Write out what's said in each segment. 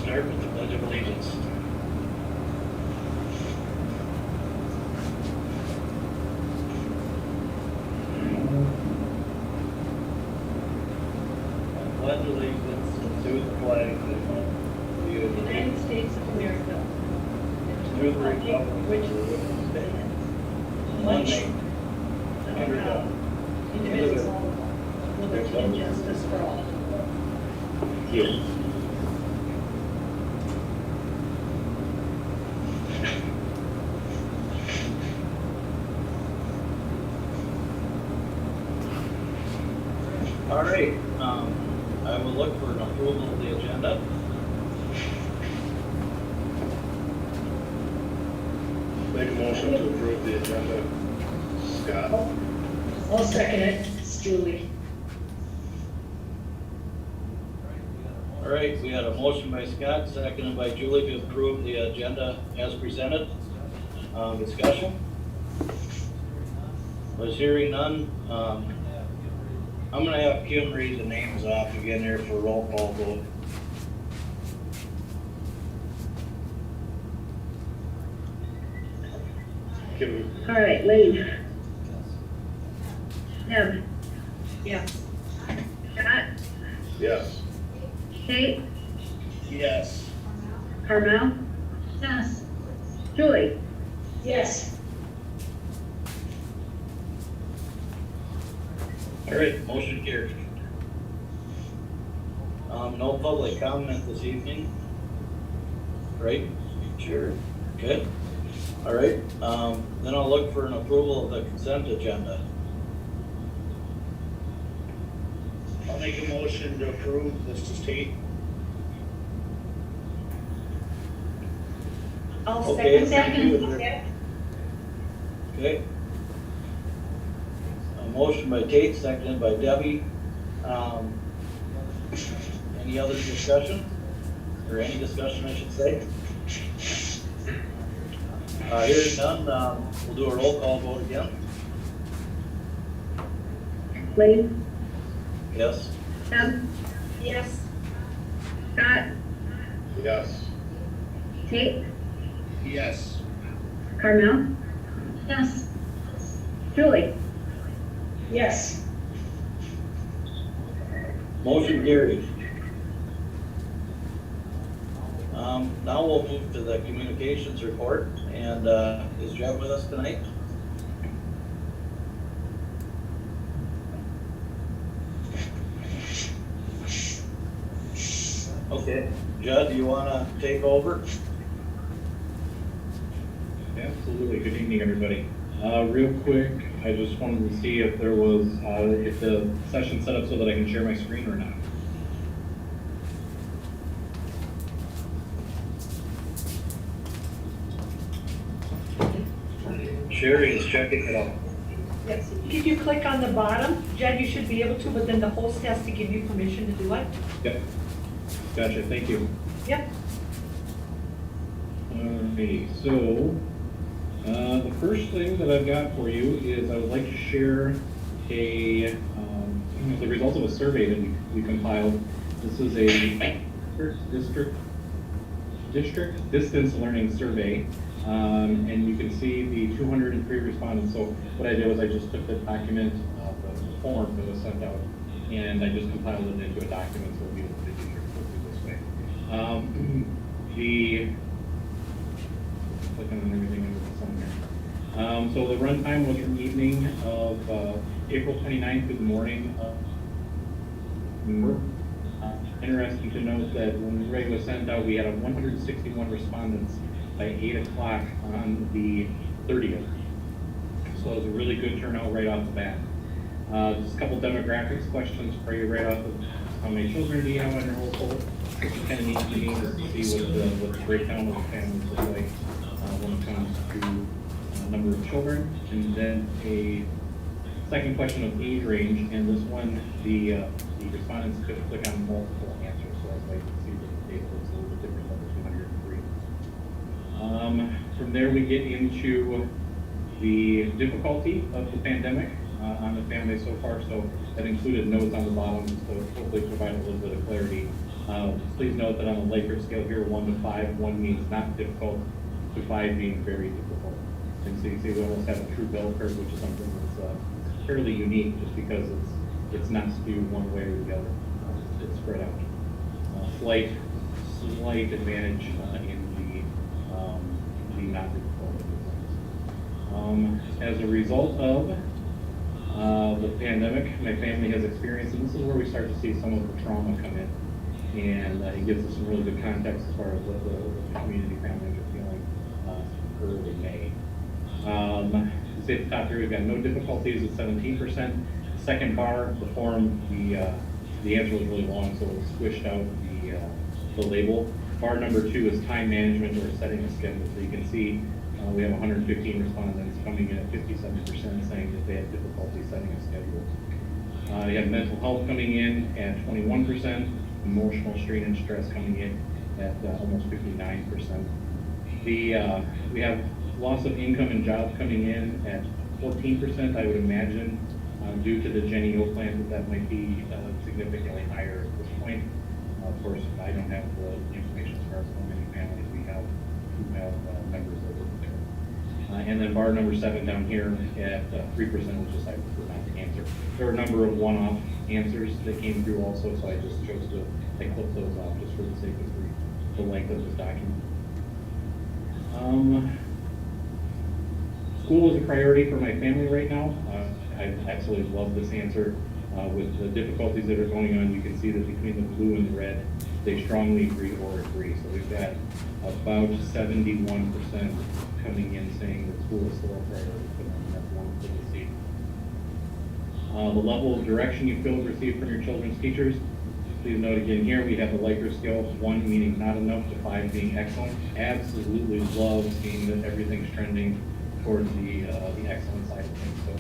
start with the Pledge of Allegiance. I pledge allegiance to the flag of the United States of America, to the republic which stands one one nation, nation, under under God, God, indivisible, with liberty and justice for all. Thank you. All right, I will look for an approval of the agenda. Make a motion to approve the agenda. Scott? I'll second it, it's Julie. All right, we had a motion by Scott, seconded by Julie to approve the agenda as presented. Discussion? Was hearing none. I'm gonna have Kim read the names off again here for roll call vote. Kim? All right, Lee. Deb, Yes. Scott, Yes. Kate, Yes. Carmel, Yes. Julie. Yes. All right, motion carried. No public comment this evening. Right? Sure. Okay. All right, then I'll look for an approval of the consent agenda. I'll make a motion to approve. This is Tate. I'll Okay, second thank you. that. Okay. A motion by Tate, seconded by Debbie. Any other discussion? Or any discussion, I should say? Hearing none, we'll do a roll call vote again. Lee, Yes? Deb, Yes. Scott, Yes. Kate, Yes. Carmel, Yes. Julie. Yes. Motion carried. Now we'll move to the communications report, and is Jeb with us tonight? Okay, Judd, do you wanna take over? Absolutely. Good evening, everybody. Real quick, I just wanted to see if there was, if the session set up so that I can share my screen or not. Sherry is checking it out. Yes. If you click on the bottom, Jed, you should be able to, but then the host has to give you permission to do it. Yep. Gotcha, thank you. Yep. Alrighty, so, the first thing that I've got for you is I would like to share the results of a survey that we compiled. This is a district distance learning survey. And you can see the 203 respondents. So what I did was I just took the document, the form that was sent out, and I just compiled it into a document so it'll be able to do this way. Clicking on everything into the sun here. So the run time was from evening of April 29th to the morning of interesting to note that when the survey was sent out, we had 161 respondents by 8 o'clock on the 30th. So it was a really good turnout right off the bat. Just a couple demographics questions for you right off of how many children do you have on your household? Kind of neat to see what the breakdown of the families look like when it comes to number of children. And then a second question of age range, and this one, the respondents could click on multiple answers, so as I can see the data looks a little bit different than the 203. From there we get into the difficulty of the pandemic on the family so far, so that included notes on the bottom to hopefully provide a little bit of clarity Please note that on the Likert scale here, 1 to 5, 1 means not difficult, to 5 being very difficult. And so you see we almost have a true bell curve, which is something that's fairly unique just because it's not skewed one way or the other. It's spread out. Slight advantage in the not difficult. As a result of the pandemic, my family has experienced, and this is where we start to see some of the trauma come in. And it gives us some really good context as far as what the community families are feeling early May. You see at the top here, we've got no difficulties at 17%. Second bar, the form, the answer was really long, so it squished out the label. Bar number 2 is time management or setting a schedule. So you can see we have 115 respondents coming in at 57% saying that they had difficulty setting a schedule. You have mental health coming in at 21%, emotional strain and stress coming in at almost 59%. We have loss of income and jobs coming in at 14%. I would imagine due to the Jenny O plant that might be significantly higher at this point. Of course, I don't have the information as far as how many families we have who have members that live there. And then bar number 7 down here at 3%, which is I prefer not to answer. There are a number of one-off answers that came through also, so I just chose to clip those off just for the sake of the length of this document. School is a priority for my family right now. I absolutely love this answer. With the difficulties that are going on, you can see that between the blue and the red, they strongly agree or agree. So we've got about 71% coming in saying that school is still a priority for them. That's wonderful to see. The level of direction you feel received from your children's teachers. Please note again here, we have the Likert scale, 1 meaning not enough to 5 being excellent. Absolutely love seeing that everything's trending towards the excellent side of things. So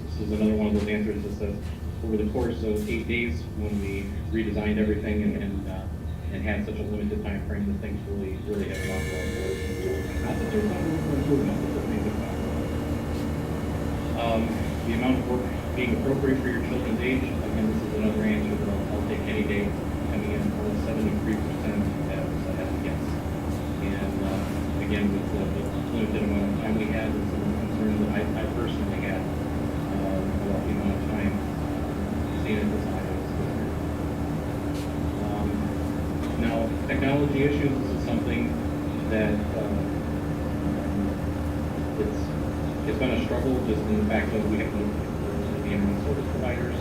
this is another one of those answers that says, over the course of 8 days, when we redesigned everything and had such a limited time frame, that things really had a lot more forward. Not that there's not room for improvement, but there's things that the amount of work being appropriate for your children's age, again, this is another answer that I'll take any day, coming in for 73% as a yes. And again, with the limited amount of time we had, and some of the concerns that I personally had about the amount of time seen at this high is now, technology issues, this is something that it's been a struggle just in the fact that we have to look for the internet service providers.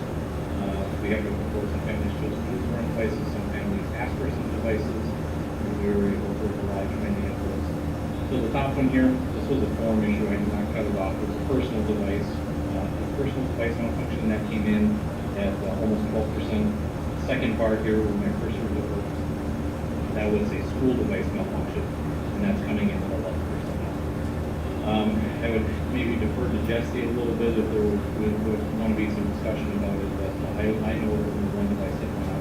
We have to, of course, some families chose to use their own devices, some families ask for some devices, and we were able to provide many of those. So the top one here, this was a form issue, I did not cut it off, it was a personal device. The personal device malfunction that came in at almost 12%. Second bar here where my cursor was over, that was a school device malfunction, and that's coming in at 11%. I would maybe defer to Jesse a little bit if there would want to be some discussion about it, but I know it was one device that went out.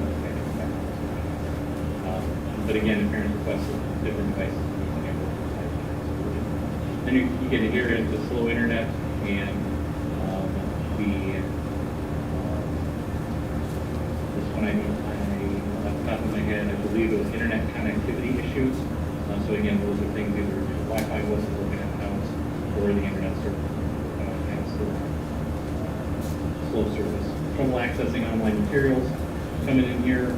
But again, if parents requested different devices, then you get to hear into slow internet and this one I off the top of my head, I believe it was internet connectivity issues. So again, those are things either Wi-Fi wasn't working at the house or the internet service had slow service. Trouble accessing online materials coming in here,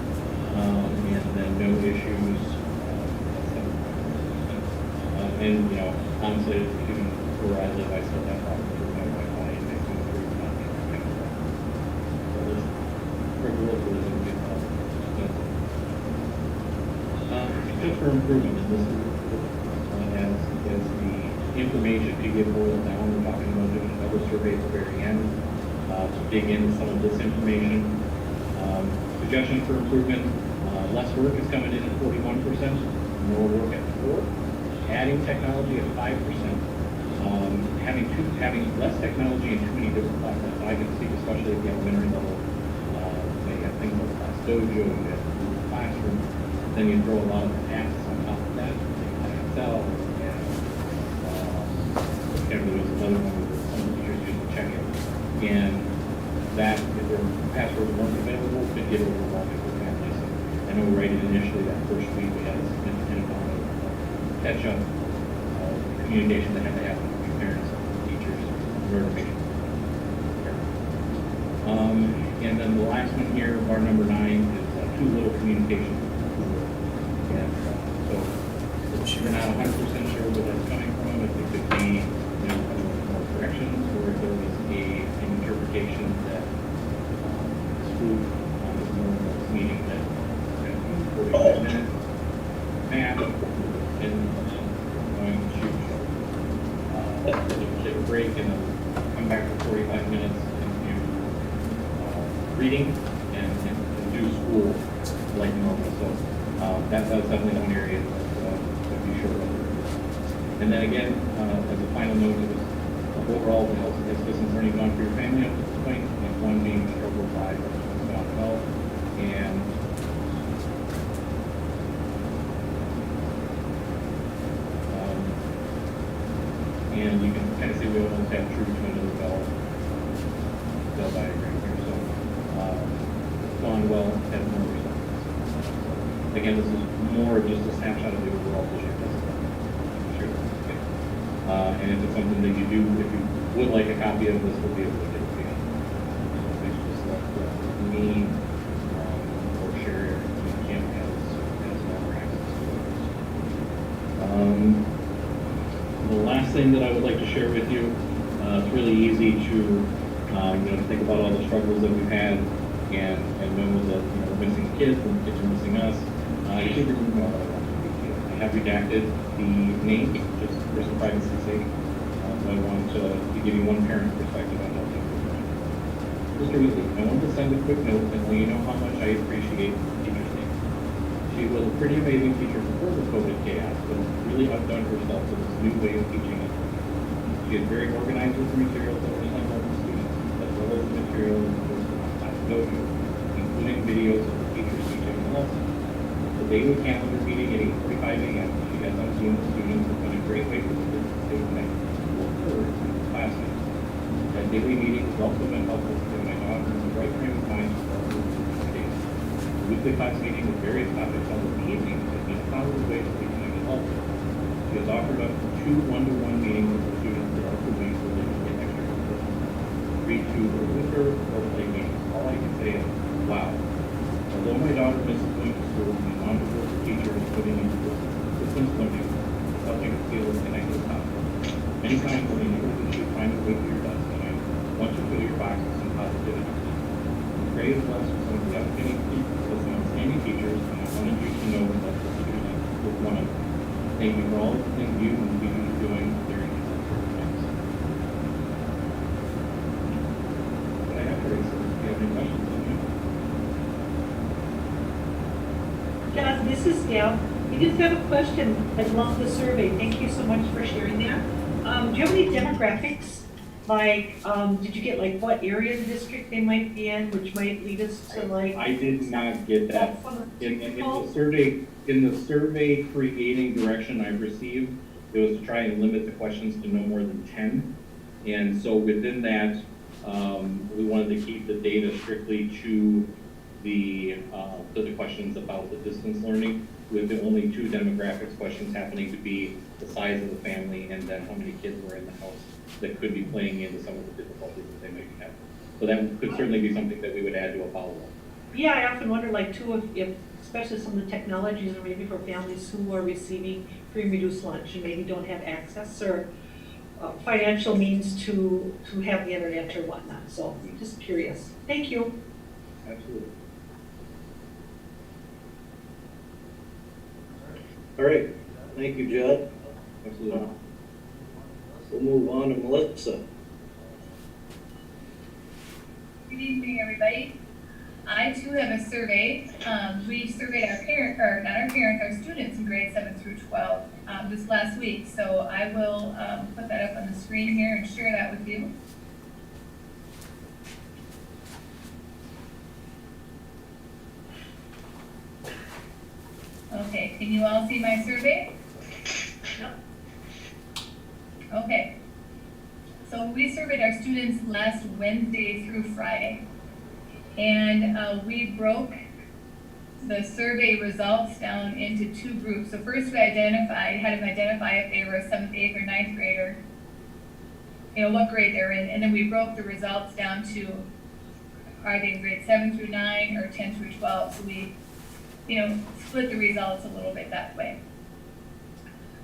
and then no issues. And you know, honestly, even where I live, I still have problems with my Wi-Fi and making the three not so this regular is a good help. Just for improvement, and this is as the information to get boiled down. We're talking about doing another survey at the very end to dig into some of this information. Suggestions for improvement: less work is coming in at 41%, more work at 4%. Adding technology at 5%, having less technology and too many different platforms. I can see, especially at the elementary level, they have things like Class Dojo, you have Google Classroom, then you throw a lot of apps on top of that, things like Excel, and there was another one where some teachers used to check it, and that, if their passwords weren't available, could get overwhelming for families. I know right initially that first week we had a significant amount of catch-up communication that had to happen between parents and teachers in order to make it. And then the last one here, bar number 9, is too little communication. And so we're not 100% sure where that's coming from. If it could be, more corrections, or if there was an interpretation that school is more of a meeting that 45 minutes, math, and going to shoot. Take a break and then come back for 45 minutes and do reading and do school like normal. So that's definitely one area that we sure of. And then again, as a final note, it was overall the health and distance learning gone for your family up to this point, and one being struggle 5, one's gone well, and and you can kind of see we almost have true to another bell diagram here. So gone well, has more results. Again, this is more of just a snapshot of the overall picture. Sure. Okay. And if it's something that you do, if you would like a copy of this, we'll be able to get it to you. So please just let me or Sherry or Kim has more access to it. The last thing that I would like to share with you, it's really easy to think about all the struggles that we've had, and when was it, missing kids and kids are missing us. I have redacted the name just for some privacy's sake. So I want to give you one parent's perspective on how things are going. Mr. Weasley, I want to send a quick note and let you know how much I appreciate teacher's name. She was a pretty amazing teacher before the COVID chaos, but really outdone herself with this new way of teaching us. She is very organized with the materials that were sent out to students, as well as the materials that were sent to go to, including videos of the teachers teaching the lesson. The daily calendar meeting at 8:45 a.m. she has on Zoom with students has been a great way for the students to stay connected with her classmates. That daily meeting has also been helpful to my daughter in the right frame of mind to start with the days. The weekly class meeting with various topics on the evening has been a positive way to stay connected also. She has offered up 2 one-to-one meetings with the students throughout the week so they can get extra support. Read to her with her or play games. All I can say is, wow. Although my daughter misses going to school, the amount of work the teacher is putting into distance learning is helping her feel as connected as possible. Many times when you know that you find a way to your desk tonight, once you fill your box with some positivity. Pray is blessed with some of the outstanding teachers, and I wanted you to know that the student was one of them. Thank you for all the things you and the teachers are doing during these uncertain times. What I have to raise is, if you have any questions, let me know. John, this is Deb. We just have a question along the survey. Thank you so much for sharing that. Do you have any demographics? Like, did you get what area of the district they might be in, which might lead us to I did not get that. In the survey creating direction I've received, it was to try and limit the questions to no more than 10. And so within that, we wanted to keep the data strictly to the questions about the distance learning, with the only 2 demographics questions happening to be the size of the family and then how many kids were in the house that could be playing into some of the difficulties that they may be having. So that could certainly be something that we would add to a follow-up. Yeah, I often wonder too, if especially some of the technologies, or maybe for families who are receiving free and reduced lunch and maybe don't have access or financial means to have the internet or whatnot. So just curious. Thank you. Absolutely. All right, thank you, Judd. Absolutely. We'll move on to Melissa. Good evening, everybody. I too have a survey. We surveyed our our students in grades 7 through 12 this last week. So I will put that up on the screen here and share that with you. Okay, can you all see my survey? Yep. Okay. So we surveyed our students last Wednesday through Friday. And we broke the survey results down into two groups. So first we had them identify if they were a 7th, 8th, or 9th grader, what grade they're in, and then we broke the results down to, are they in grade 7 through 9 or 10 through 12? So we, split the results a little bit that way.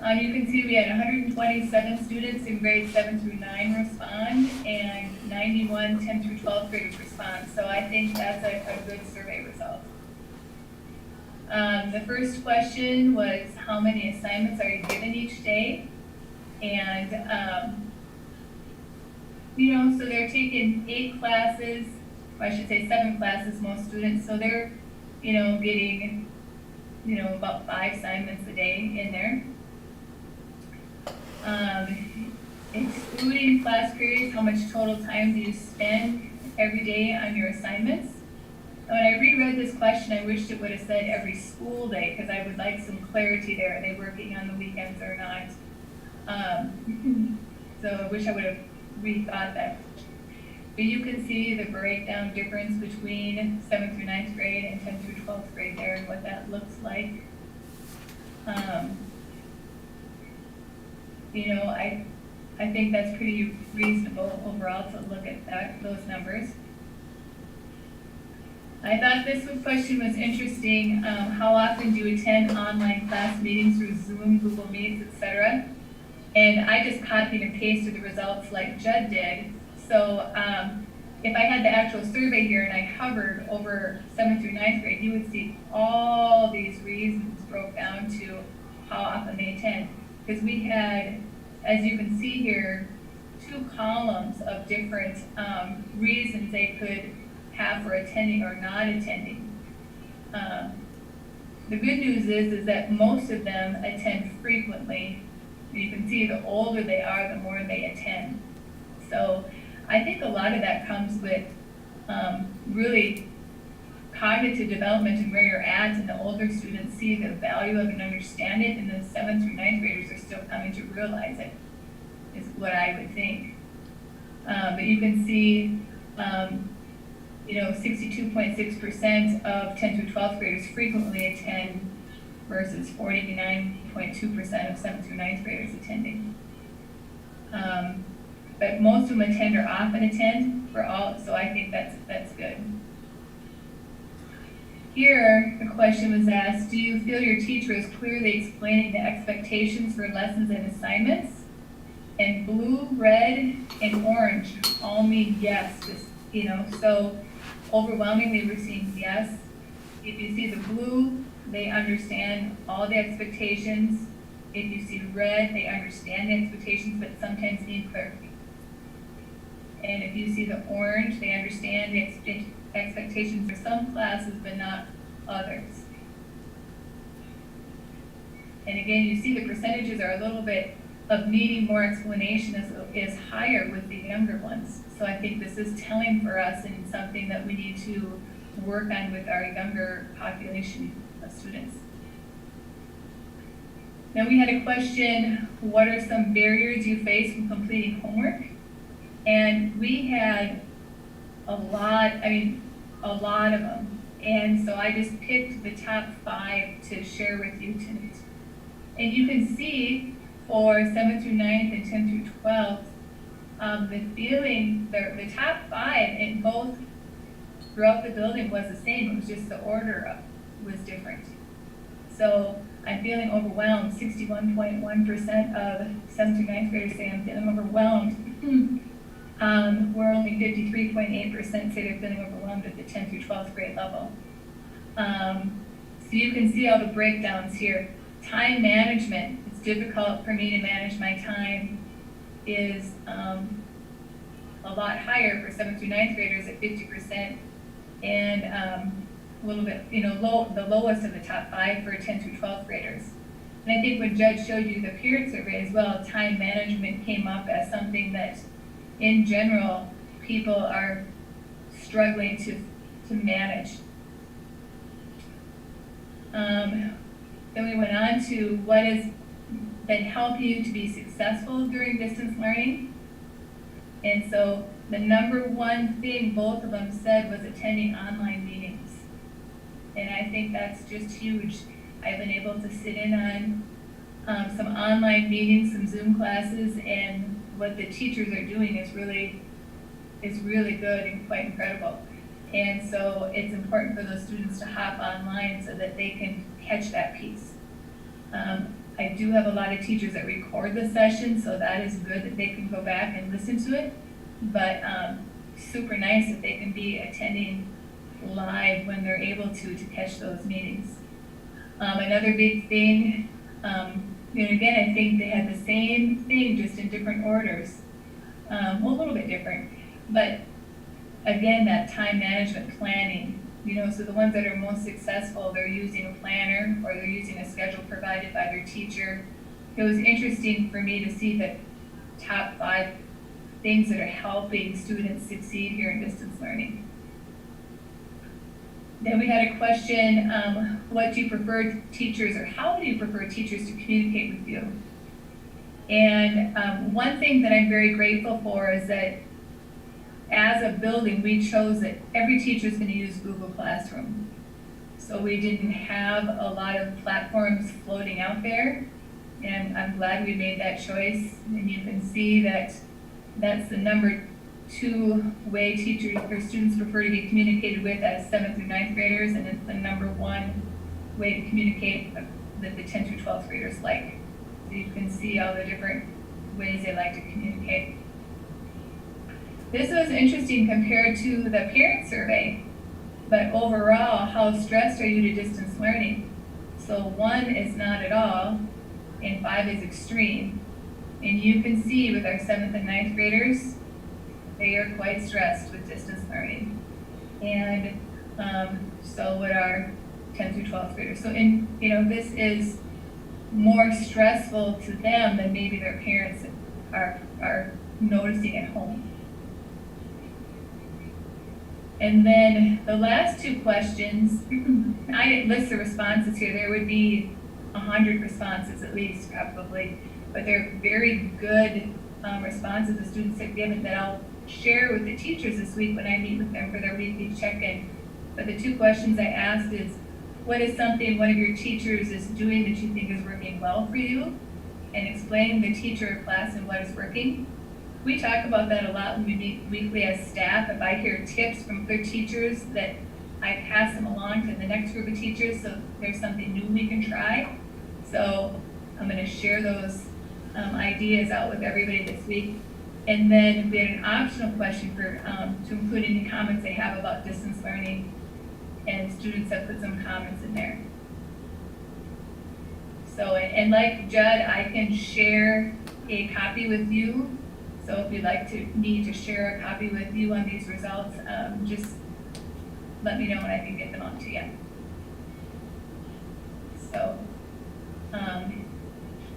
You can see we had 127 students in grades 7 through 9 respond, and 91 10 through 12 graders respond. So I think that's a good survey result. The first question was, how many assignments are you given each day? And, so they're taking 8 classes, or I should say 7 classes, most students. So they're, getting, about 5 assignments a day in there. Excluding class periods, how much total time do you spend every day on your assignments? When I reread this question, I wished it would have said every school day, because I would like some clarity there. Are they working on the weekends or not? So I wish I would have rethought that. But you can see the breakdown difference between 7th through 9th grade and 10th through 12th grade there, and what that looks like. I think that's pretty reasonable overall to look at those numbers. I thought this question was interesting. How often do you attend online class meetings through Zoom, Google Meets, etc.? And I just copied and pasted the results like Judd did. So if I had the actual survey here and I hovered over 7th through 9th grade, you would see all these reasons broke down to how often they attend. Because we had, as you can see here, 2 columns of different reasons they could have for attending or not attending. The good news is that most of them attend frequently. You can see the older they are, the more they attend. So I think a lot of that comes with really cognitive development and where you're at, and the older students see the value of it and understand it, and the 7th through 9th graders are still coming to realize it, is what I would think. But you can see 62.6% of 10th through 12th graders frequently attend versus 49.2% of 7th through 9th graders attending. But most of them attend or often attend for all, so I think that's good. Here, the question was asked, do you feel your teacher is clearly explaining the expectations for lessons and assignments? And blue, red, and orange all mean yes, so overwhelmingly we're seeing yes. If you see the blue, they understand all the expectations. If you see red, they understand the expectations, but sometimes need clarification. And if you see the orange, they understand the expectations for some classes, but not others. And again, you see the percentages are a little bit of needing more explanation is higher with the younger ones. So I think this is telling for us and something that we need to work on with our younger population of students. Now we had a question, what are some barriers you face when completing homework? And we had a lot of them. And so I just picked the top 5 to share with you tonight. And you can see for 7th through 9th and 10th through 12th, the top 5 in both throughout the building was the same. It was just the order was different. So I'm feeling overwhelmed. 61.1% of 7th through 9th graders say I'm feeling overwhelmed. Where only 53.8% say they're feeling overwhelmed at the 10th through 12th grade level. So you can see all the breakdowns here. Time management, it's difficult for me to manage my time, is a lot higher for 7th through 9th graders at 50%, and a little bit, the lowest of the top 5 for 10th through 12th graders. And I think when Judge showed you the parent survey as well, time management came up as something that in general, people are struggling to manage. Then we went on to what has been helping you to be successful during distance learning. And so the number one thing both of them said was attending online meetings. And I think that's just huge. I've been able to sit in on some online meetings, some Zoom classes, and what the teachers are doing is really good and quite incredible. And so it's important for those students to hop online so that they can catch that piece. I do have a lot of teachers that record the session, so that is good that they can go back and listen to it. But super nice that they can be attending live when they're able to catch those meetings. Another big thing, and again, I think they had the same thing, just in different orders. Well, a little bit different, but again, that time management planning, so the ones that are most successful, they're using a planner or they're using a schedule provided by their teacher. It was interesting for me to see the top 5 things that are helping students succeed here in distance learning. Then we had a question, what do you prefer teachers, or how do you prefer teachers to communicate with you? And one thing that I'm very grateful for is that as a building, we chose that every teacher is going to use Google Classroom. So we didn't have a lot of platforms floating out there, and I'm glad we made that choice. And you can see that that's the number 2 way teachers or students prefer to be communicated with as 7th through 9th graders, and it's the number 1 way to communicate that the 10th through 12th graders like. So you can see all the different ways they like to communicate. This was interesting compared to the parent survey, but overall, how stressed are you to distance learning? So 1 is not at all, and 5 is extreme. And you can see with our 7th and 9th graders, they are quite stressed with distance learning. And so would our 10th through 12th graders. So this is more stressful to them than maybe their parents are noticing at home. And then the last 2 questions, I didn't list the responses here. There would be 100 responses at least, probably. But they're very good responses the students have given that I'll share with the teachers this week when I meet with them for their weekly check-in. But the 2 questions I asked is, what is something one of your teachers is doing that you think is working well for you? And explain the teacher or class and what is working. We talk about that a lot when we meet weekly as staff. If I hear tips from other teachers, that I pass them along to the next group of teachers, so there's something new we can try. So I'm going to share those ideas out with everybody this week. And then we had an optional question for to include any comments they have about distance learning, and students have put some comments in there. So, and like Judd, I can share a copy with you. So if you'd like me to share a copy with you on these results, just let me know and I can get them out to you. So,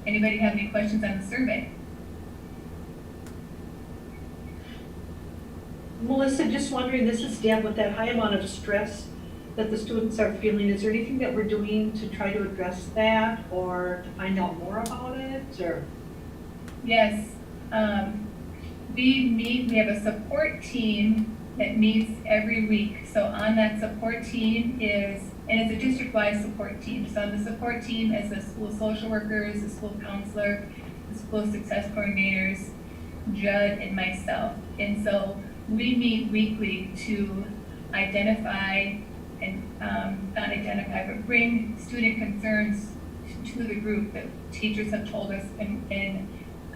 anybody have any questions on the survey? Melissa, just wondering, this is Deb, with that high amount of stress that the students are feeling, is there anything that we're doing to try to address that or to find out more about it, or? Yes, we have a support team that meets every week. So on that support team and it's a district-wide support team. So on the support team is the school social workers, the school counselor, the school success coordinators, Judd, and myself. And so we meet weekly to identify and not identify, but bring student concerns to the group that teachers have told us, and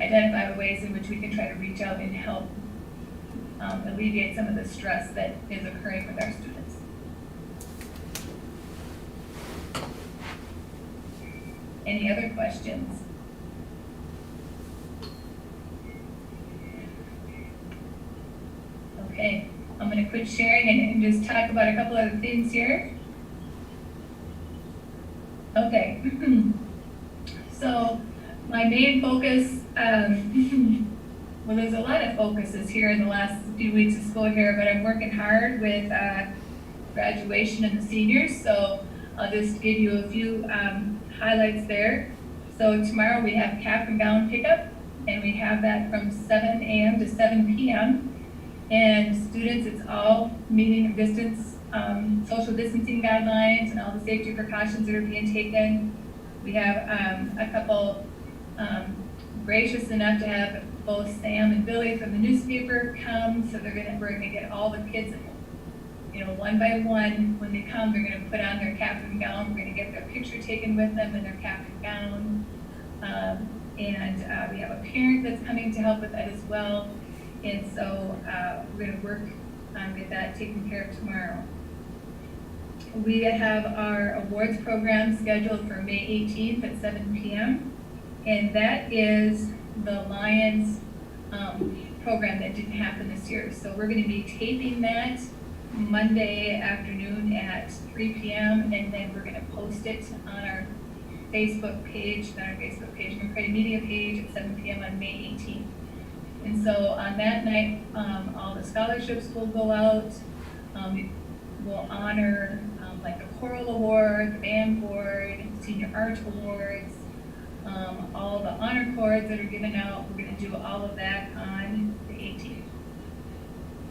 identify ways in which we can try to reach out and help alleviate some of the stress that is occurring with our students. Any other questions? Okay, I'm going to quit sharing and just talk about a couple other things here. Okay, so my main focus, well, there's a lot of focuses here in the last few weeks of school here, but I'm working hard with graduation and the seniors, so I'll just give you a few highlights there. So tomorrow we have cap and gown pickup, and we have that from 7 a.m. to 7 p.m. And students, it's all meeting distance social distancing guidelines and all the safety precautions that are being taken. We have a couple gracious enough to have both Sam and Billy from the newspaper come, so we're gonna get all the kids, one by one, when they come, they're gonna put on their cap and gown, we're gonna get their picture taken with them in their cap and gown. And we have a parent that's coming to help with that as well, and so we're gonna work on get that taken care of tomorrow. We have our awards program scheduled for May 18th at 7 p.m. And that is the Lions program that didn't happen this year. So we're going to be taping that Monday afternoon at 3 p.m. and then we're going to post it on our Facebook page, Mercredi Media page at 7 p.m. on May 18th. And so on that night, all the scholarships will go out. We'll honor like the choral award, the band board, senior art awards, all the honor cords that are given out. We're going to do all of that on the 18th.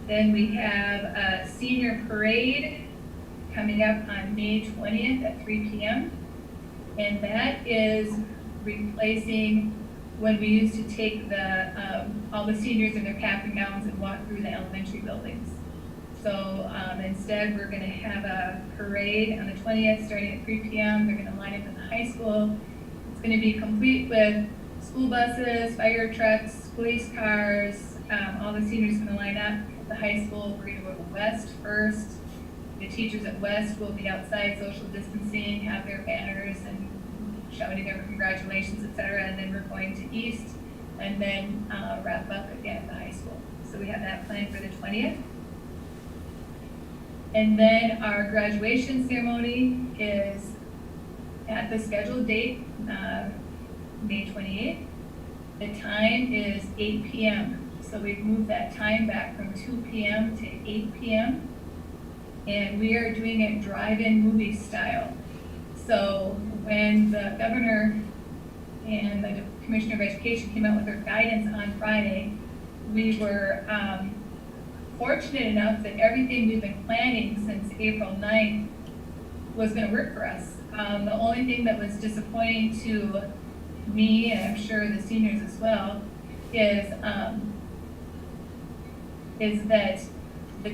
Then we have a senior parade coming up on May 20th at 3 p.m. And that is replacing when we used to take all the seniors in their cap and gowns and walk through the elementary buildings. So instead, we're going to have a parade on the 20th, starting at 3 p.m. They're going to line up in the high school. It's going to be complete with school buses, fire trucks, police cars. All the seniors are going to line up at the high school. We're going to go to West first. The teachers at West will be outside social distancing, have their banners and shouting their congratulations, etc. And then we're going to East and then wrap up again at the high school. So we have that planned for the 20th. And then our graduation ceremony is at the scheduled date, May 28th. The time is 8 p.m. So we've moved that time back from 2 p.m. to 8 p.m. And we are doing it drive-in movie style. So when the governor and the Commissioner of Education came out with their guidance on Friday, we were fortunate enough that everything we've been planning since April 9th was going to work for us. The only thing that was disappointing to me, and I'm sure the seniors as well, is that the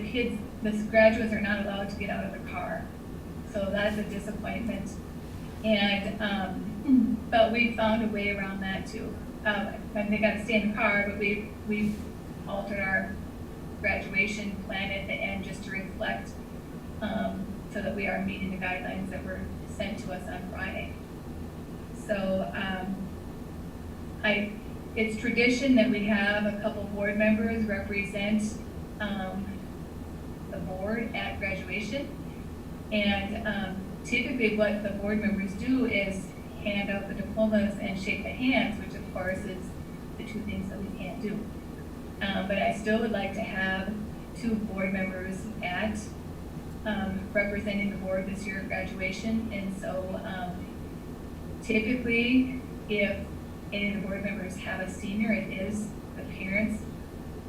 graduates are not allowed to get out of the car. So that's a disappointment. And but we found a way around that too. They got to stay in the car, but we've altered our graduation plan at the end just to reflect so that we are meeting the guidelines that were sent to us on Friday. So it's tradition that we have a couple board members represent the board at graduation. And typically what the board members do is hand out the diplomas and shake the hands, which of course is the two things that we can't do. But I still would like to have two board members at representing the board this year at graduation. And so typically if any of the board members have a senior, it is the parents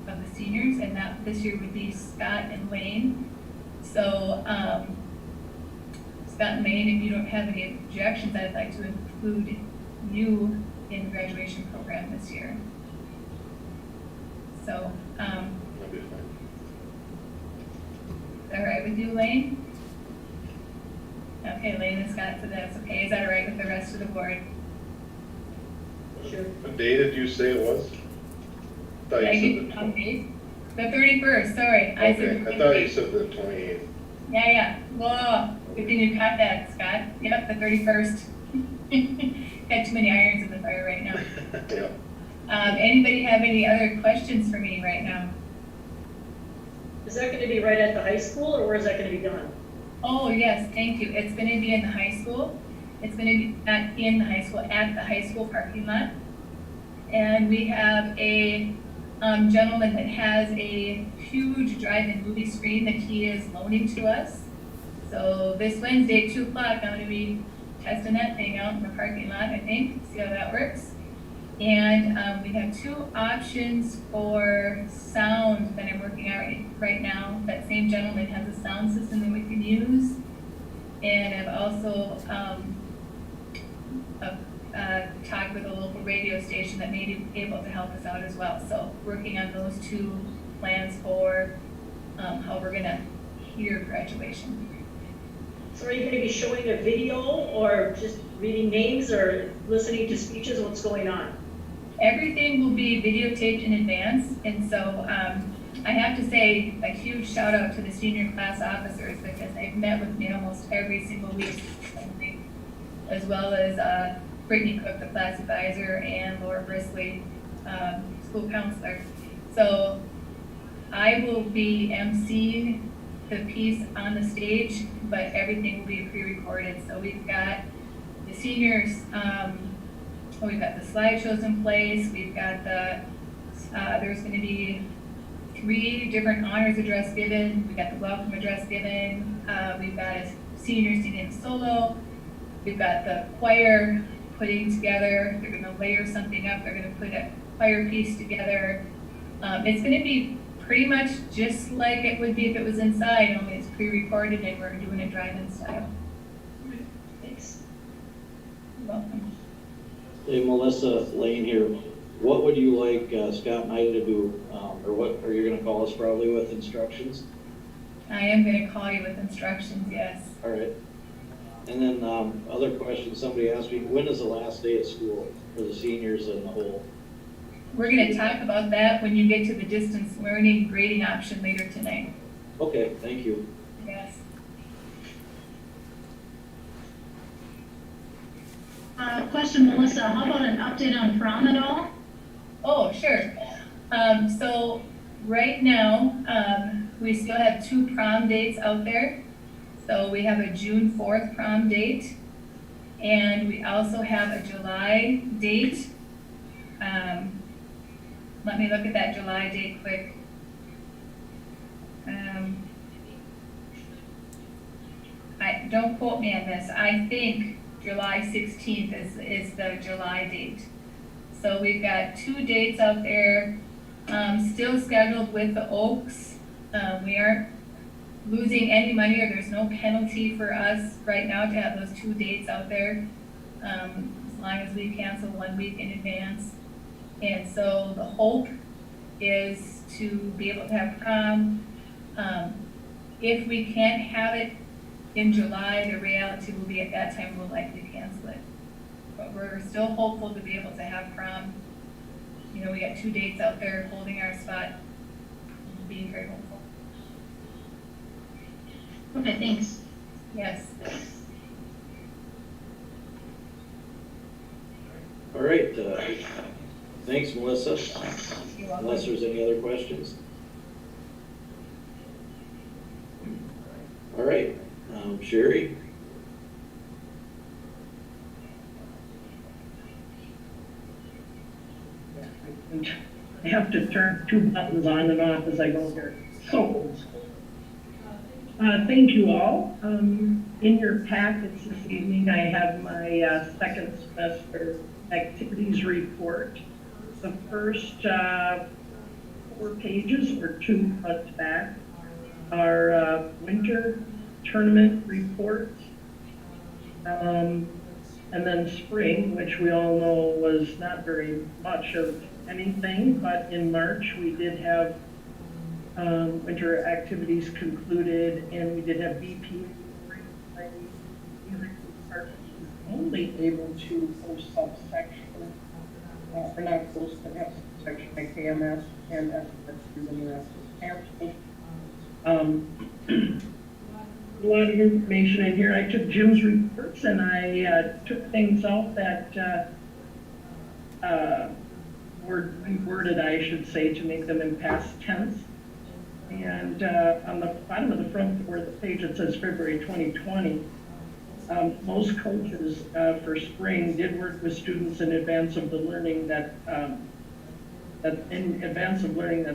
of the seniors, and that this year would be Scott and Lane. So Scott and Lane, if you don't have any objections, I'd like to include you in the graduation program this year. So, That'd be fine. is that all right with you, Lane? Okay, Lane and Scott, so that's okay. Is that all right with the rest of the board? Sure. What day did you say it was? Thought you said the 20th. The 31st, sorry. Okay, I thought you said the 28th. Yeah. Whoa, good thing you caught that, Scott. Yep, the 31st. Got too many irons in the fire right now. Yeah. Anybody have any other questions for me right now? Is that going to be right at the high school, or where is that going to be done? Oh, yes, thank you. It's going to be in the high school. It's going to be not in the high school, at the high school parking lot. And we have a gentleman that has a huge drive-in movie screen that he is loaning to us. So this Wednesday at 2 o'clock, I'm going to be testing that thing out in the parking lot, I think, see how that works. And we have two options for sound that I'm working out right now. That same gentleman has a sound system that we can use. And I've also talked with a local radio station that may be able to help us out as well. So working on those two plans for how we're gonna hear graduation. So are you gonna be showing a video or just reading names or listening to speeches? What's going on? Everything will be videotaped in advance, and so I have to say a huge shout out to the senior class officers because they've met with me almost every single week, as well as Brittany Cook, the class advisor, and Laura Brisley, school counselor. So I will be emceeing the piece on the stage, but everything will be pre-recorded. So we've got the seniors, we've got the slideshows in place. We've got there's going to be 3 different honors address given. We've got the welcome address given. We've got a senior singing solo. We've got the choir putting together. They're going to layer something up. They're going to put a choir piece together. It's going to be pretty much just like it would be if it was inside, only it's pre-recorded and we're doing a drive-in style. Thanks. You're welcome. Hey, Melissa Lane here. What would you like Scott and I to do, or what are you going to call us probably with instructions? I am going to call you with instructions, yes. All right. And then other question, somebody asked me, when is the last day of school for the seniors and the whole? We're going to talk about that when you get to the distance learning grading option later tonight. Okay, thank you. Yes. Question, Melissa, how about an update on prom at all? Oh, sure. So right now, we still have 2 prom dates out there. So we have a June 4th prom date, and we also have a July date. Let me look at that July date quick. Don't quote me on this. I think July 16th is the July date. So we've got 2 dates out there, still scheduled with the Oaks. We aren't losing any money, or there's no penalty for us right now to have those 2 dates out there, as long as we cancel 1 week in advance. And so the hope is to be able to have prom. If we can't have it in July, the reality will be at that time we'll likely cancel it. But we're still hopeful to be able to have prom. You know, we got 2 dates out there holding our spot, being very hopeful. Okay, thanks. Yes. All right, thanks, Melissa. You're welcome. Unless there's any other questions. All right, Sherry? I have to turn 2 buttons on and off as I go here. So, thank you all. In your packets this evening, I have my second semester activities report. The first 4 pages, or 2 front to back, are winter tournament reports. And then spring, which we all know was not very much of anything, but in March we did have winter activities concluded, and we did have BP. Only able to host subsection, or not host, but have subsection like KMS and SSU, and the rest is canceled. A lot of information in here. I took Jim's reports and I took things out that were reworded, I should say, to make them in past tense. And on the bottom of the front of the page, it says February 2020. Most coaches for spring did work with students in advance of the learning that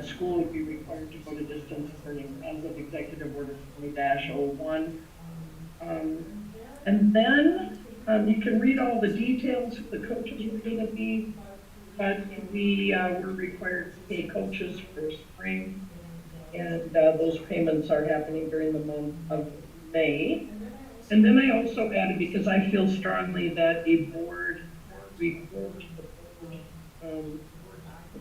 school would be required to go to distance learning as of Executive Order 20-01. And then you can read all the details who the coaches were going to be, but we were required to pay coaches for spring, and those payments are happening during the month of May. And then I also added, because I feel strongly that a board report, the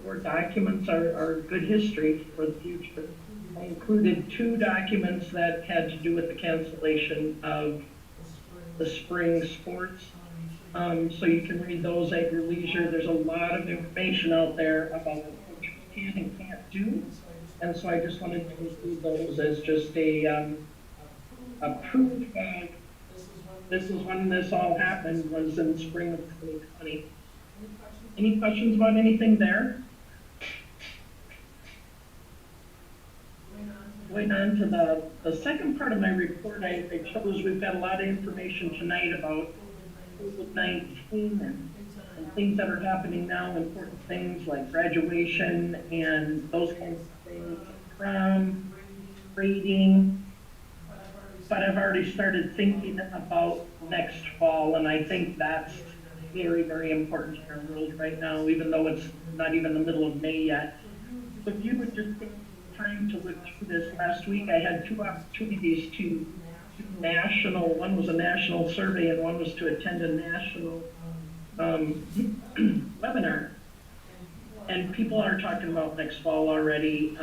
board documents are good history for the future. I included 2 documents that had to do with the cancellation of the spring sports. So you can read those at your leisure. There's a lot of information out there about what coaches can and can't do. And so I just wanted to include those as just a proof of this is when this all happened, was in the spring of 2020. Any questions about anything there? Going on to the second part of my report, I chose we've got a lot of information tonight about COVID-19 and things that are happening now, important things like graduation and those kinds of things, prom, grading. But I've already started thinking about next fall, and I think that's very, very important in our world right now, even though it's not even the middle of May yet. So if you would just take time to look through this, last week I had 2 opportunities to one was a national survey and one was to attend a national webinar. And people are talking about next fall already.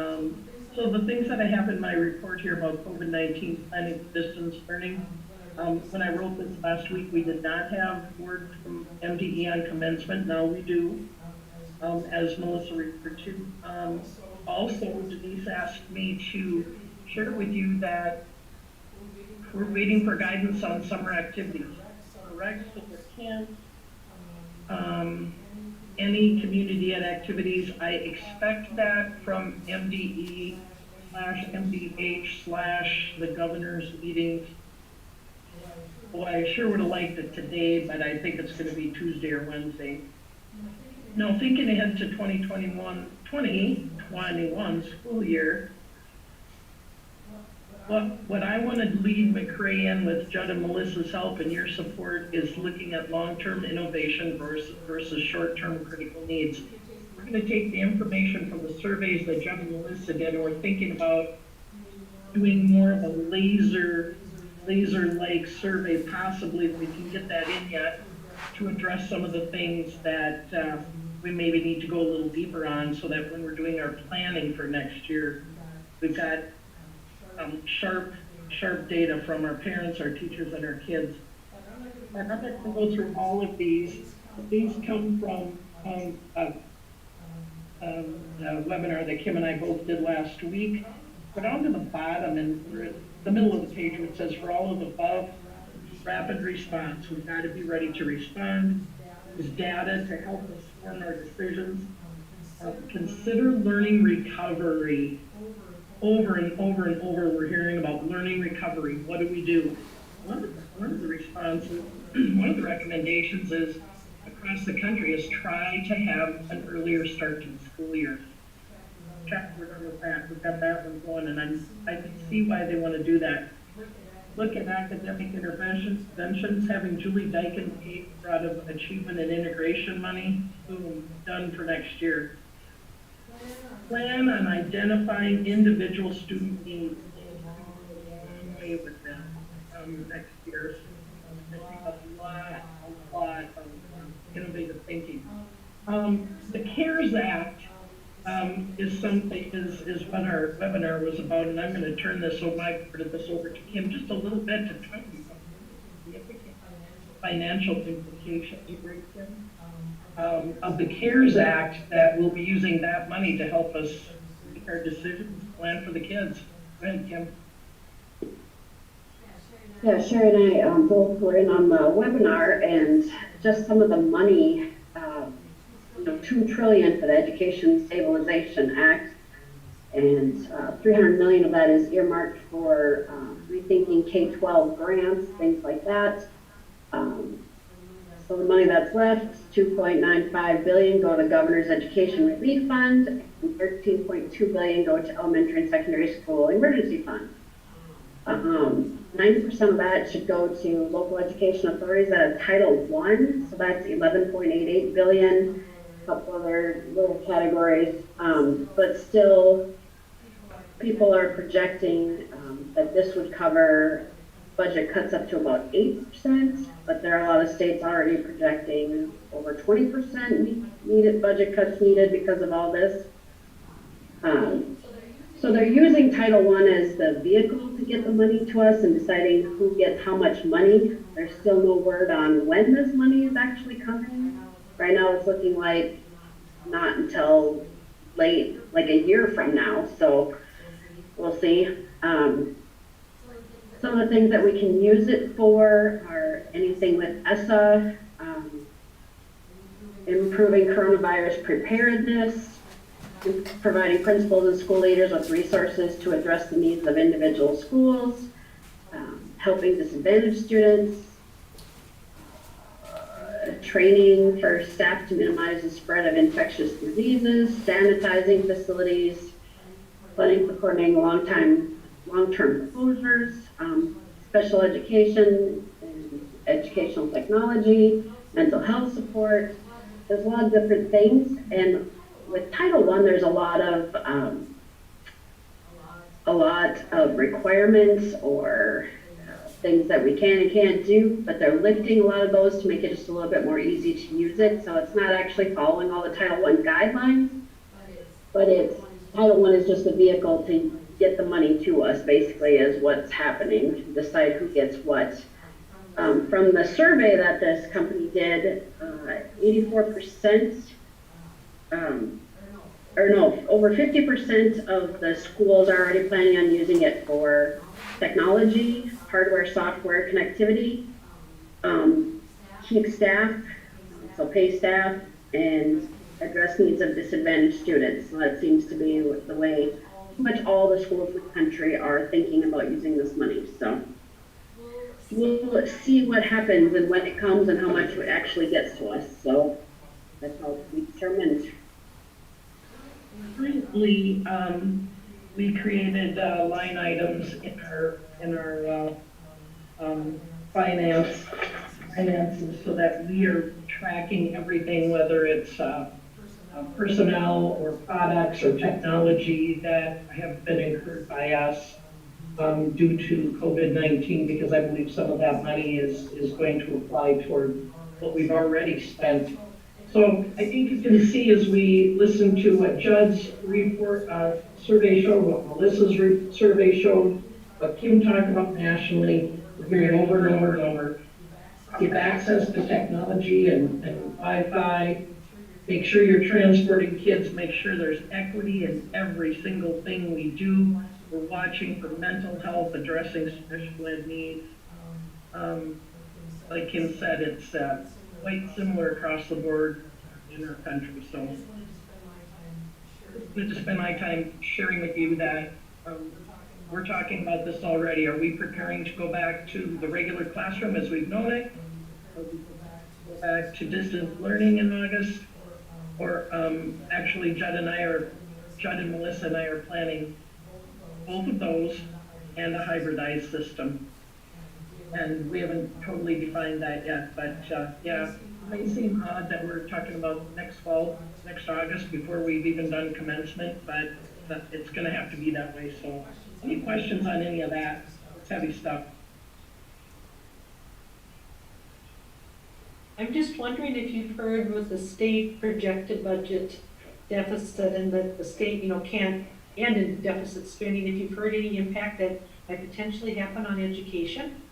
So the things that I have in my report here about COVID-19 planning for distance learning, when I wrote this last week, we did not have word from MDE on commencement. Now we do, as Melissa referred to. Also, Denise asked me to share with you that we're waiting for guidance on summer activities. Correct, so there can't, any community ed activities. I expect that from MDE/MDH/the governor's meetings. Well, I sure would have liked it today, but I think it's going to be Tuesday or Wednesday. Now, thinking ahead to 2021 school year, what I want to lead McRae in with Judd and Melissa's help and your support is looking at long-term innovation versus short-term critical needs. We're going to take the information from the surveys that Judd and Melissa did, and we're thinking about doing more of a laser-like survey, possibly, if we can get that in yet, to address some of the things that we maybe need to go a little deeper on, so that when we're doing our planning for next year, we've got sharp data from our parents, our teachers, and our kids. I'm not going to go through all of these. These come from a webinar that Kim and I both did last week. Go down to the bottom, and we're at the middle of the page where it says, for all of the above, rapid response. We've got to be ready to respond. There's data to help us form our decisions. Consider learning recovery. Over and over and over, we're hearing about learning recovery. What do we do? One of the responses, one of the recommendations is across the country is try to have an earlier start to the school year. Check, we're done with that. We've got that one going, and I can see why they want to do that. Look at academic interventions, having Julie Dyken paid out of achievement and integration money, boom, done for next year. Plan on identifying individual student needs with them next year. I think a lot of innovative thinking. The CARES Act is what our webinar was about, and I'm going to turn this over to Kim just a little bit to talk about significant financial implications, right, Kim? Of the CARES Act, that we'll be using that money to help us make our decisions, plan for the kids. Go ahead, Kim. Yeah, Sherry and I both were in on the webinar, and just some of the money, $2 trillion for the Education Stabilization Act, and $300 million of that is earmarked for rethinking K-12 grants, things like that. So the money that's left, $2.95 billion, go to Governor's Education Relief Fund, and $13.2 billion go to Elementary and Secondary School Emergency Fund. 90% of that should go to local education authorities that have Title I, so that's $11.88 billion. a couple other little categories, but still, people are projecting that this would cover budget cuts up to about 8%, but there are a lot of states already projecting over 20% needed budget cuts needed because of all this. So they're using Title I as the vehicle to get the money to us and deciding who gets how much money. There's still no word on when this money is actually coming. Right now it's looking like not until late, like a year from now, so we'll see. Some of the things that we can use it for are anything with ESSA, improving coronavirus preparedness, providing principals and school leaders with resources to address the needs of individual schools, helping disadvantaged students, training for staff to minimize the spread of infectious diseases, sanitizing facilities, planning for coordinating long-term closures, special education, and educational technology, mental health support. There's a lot of different things, and with Title I, there's a lot of requirements or things that we can and can't do, but they're lifting a lot of those to make it just a little bit more easy to use it. So it's not actually following all the Title I guidelines, but Title I is just a vehicle to get the money to us, basically, is what's happening, to decide who gets what. From the survey that this company did, 84%, over 50% of the schools are already planning on using it for technology, hardware, software, connectivity, keep staff, so pay staff, and address needs of disadvantaged students. So that seems to be the way pretty much all the schools in the country are thinking about using this money. So we'll see what happens and when it comes and how much it actually gets to us. So that's how we determined. Currently, we created line items in our finances so that we are tracking everything, whether it's personnel or products or technology that have been incurred by us due to COVID-19, because I believe some of that money is going to apply toward what we've already spent. So I think you can see as we listen to what Judd's report survey showed, what Melissa's survey showed, what Kim talked about nationally, we're hearing over and over and over. Give access to technology and Wi-Fi. Make sure you're transporting kids. Make sure there's equity in every single thing we do. We're watching for mental health, addressing special ed needs. Like Kim said, it's quite similar across the board in our country. So I'm going to spend my time sharing with you that we're talking about this already. Are we preparing to go back to the regular classroom as we've known it? Or we go back to distance learning in August? Or actually Judd and Melissa and I are planning both of those and a hybridized system. And we haven't totally defined that yet, but yeah, it may seem odd that we're talking about next fall, next August, before we've even done commencement, but it's gonna have to be that way. So any questions on any of that? It's heavy stuff. I'm just wondering if you've heard with the state projected budget deficit and that the state, can't end in deficit spending, if you've heard any impact that might potentially happen on education?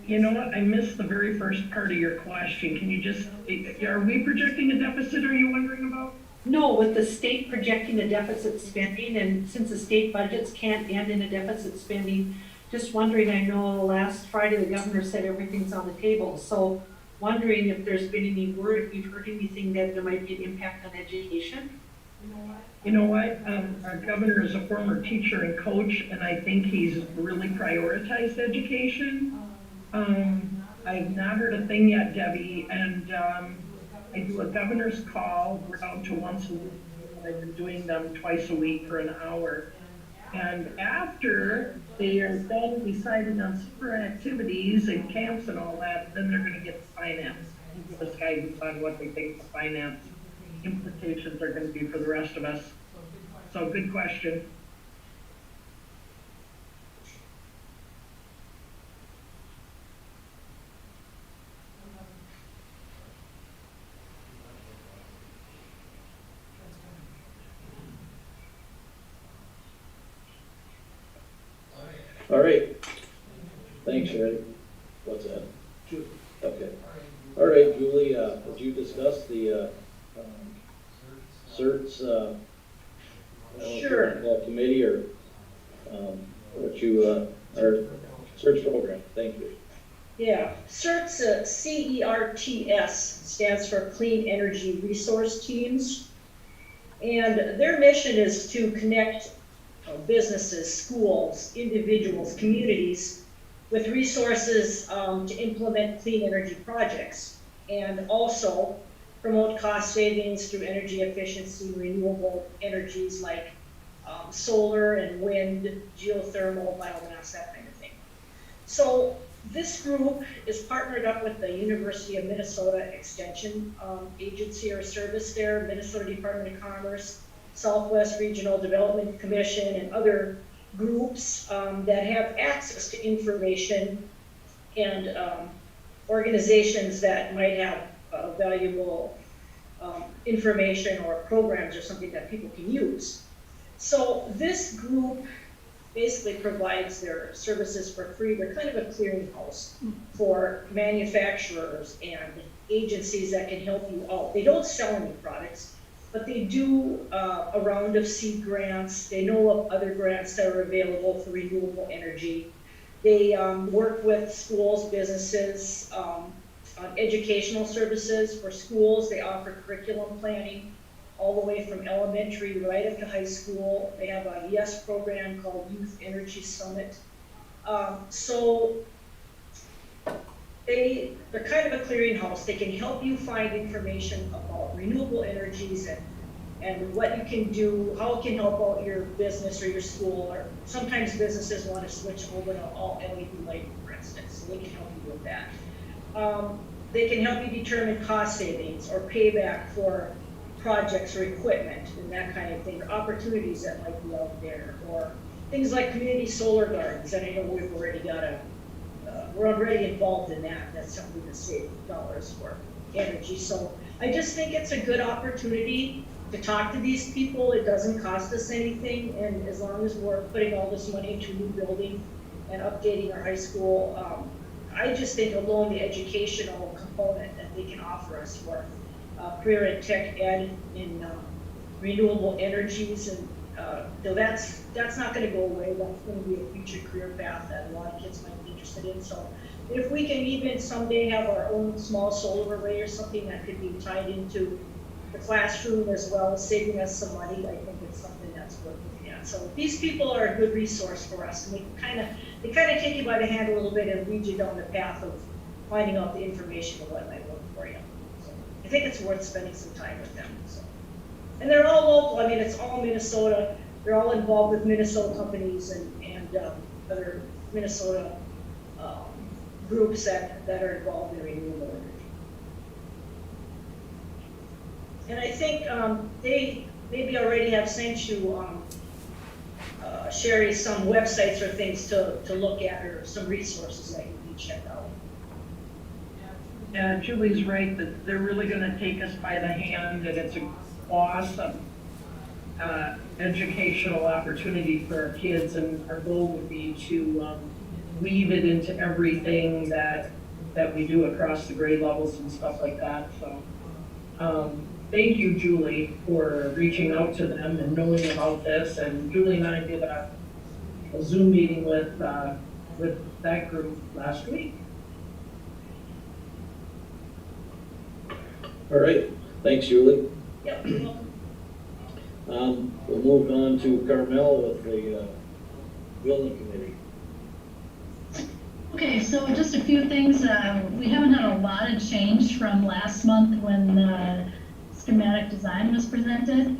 You know what? I missed the very first part of your question. Can you just, are we projecting a deficit, are you wondering about? No, with the state projecting a deficit spending, and since the state budgets can't end in a deficit spending, just wondering, I know last Friday the governor said everything's on the table, so wondering if there's been any word, if you've heard anything that there might be an impact on education? You know what? Our governor is a former teacher and coach, and I think he's really prioritized education. I've not heard a thing yet, Debbie, and I do a governor's call. We're down to once a week. I've been doing them twice a week for an hour. And after they are done deciding on super activities and camps and all that, then they're going to get the finance. give us guidance on what they think the finance implications are gonna be for the rest of us. So good question. All right. Thanks, Ray. What's that? Okay. All right, Julie, did you discuss the, certs, I don't know if you Sure. wanna call it committee or, what you, or search program? Thank you. Yeah, CERTS, CERTS, stands for Clean Energy Resource Teams. And their mission is to connect businesses, schools, individuals, communities with resources to implement clean energy projects, and also promote cost savings through energy efficiency, renewable energies like solar and wind, geothermal, biomass, that kind of thing. So this group is partnered up with the University of Minnesota Extension Agency or service there, Minnesota Department of Commerce, Southwest Regional Development Commission, and other groups that have access to information and organizations that might have valuable information or programs or something that people can use. So this group basically provides their services for free. They're kind of a clearinghouse for manufacturers and agencies that can help you out. They don't sell any products, but they do a round of seed grants. They know of other grants that are available for renewable energy. They work with schools, businesses, on educational services for schools. They offer curriculum planning all the way from elementary right up to high school. They have a YES program called Youth Energy Summit. So they're kind of a clearinghouse. They can help you find information about renewable energies and what you can do, how it can help out your business or your school, or sometimes businesses want to switch over to all LED lighting, for instance, so they can help you with that. They can help you determine cost savings or payback for projects or equipment and that kind of thing, or opportunities that might be out there, or things like community solar gardens. And I know we've already got we're already involved in that. That's something to save dollars for energy. So I just think it's a good opportunity to talk to these people. It doesn't cost us anything, and as long as we're putting all this money into a new building and updating our high school, I just think alone the educational component that they can offer us for career and tech ed in renewable energies, and that's not going to go away. That's going to be a future career path that a lot of kids might be interested in. So if we can even someday have our own small solar array or something that could be tied into the classroom as well as saving us some money, I think it's something that's worth looking at. So these people are a good resource for us, and they kind of take you by the hand a little bit and lead you down the path of finding out the information of what might work for you. So I think it's worth spending some time with them. So. And they're all local. I mean, it's all Minnesota. They're all involved with Minnesota companies and other Minnesota groups that are involved in renewable energy. And I think they maybe already have sent you, Sherry, some websites or things to look at, or some resources that you can check out. Yeah, Julie's right that they're really going to take us by the hand, and it's an awesome educational opportunity for our kids, and our goal would be to weave it into everything that we do across the grade levels and stuff like that. So thank you, Julie, for reaching out to them and knowing about this. And Julie and I did a Zoom meeting with that group last week. All right, thanks, Julie. Yep, you're welcome. We'll move on to Carmel with the building committee. Okay, so just a few things. We haven't had a lot of change from last month when the schematic design was presented.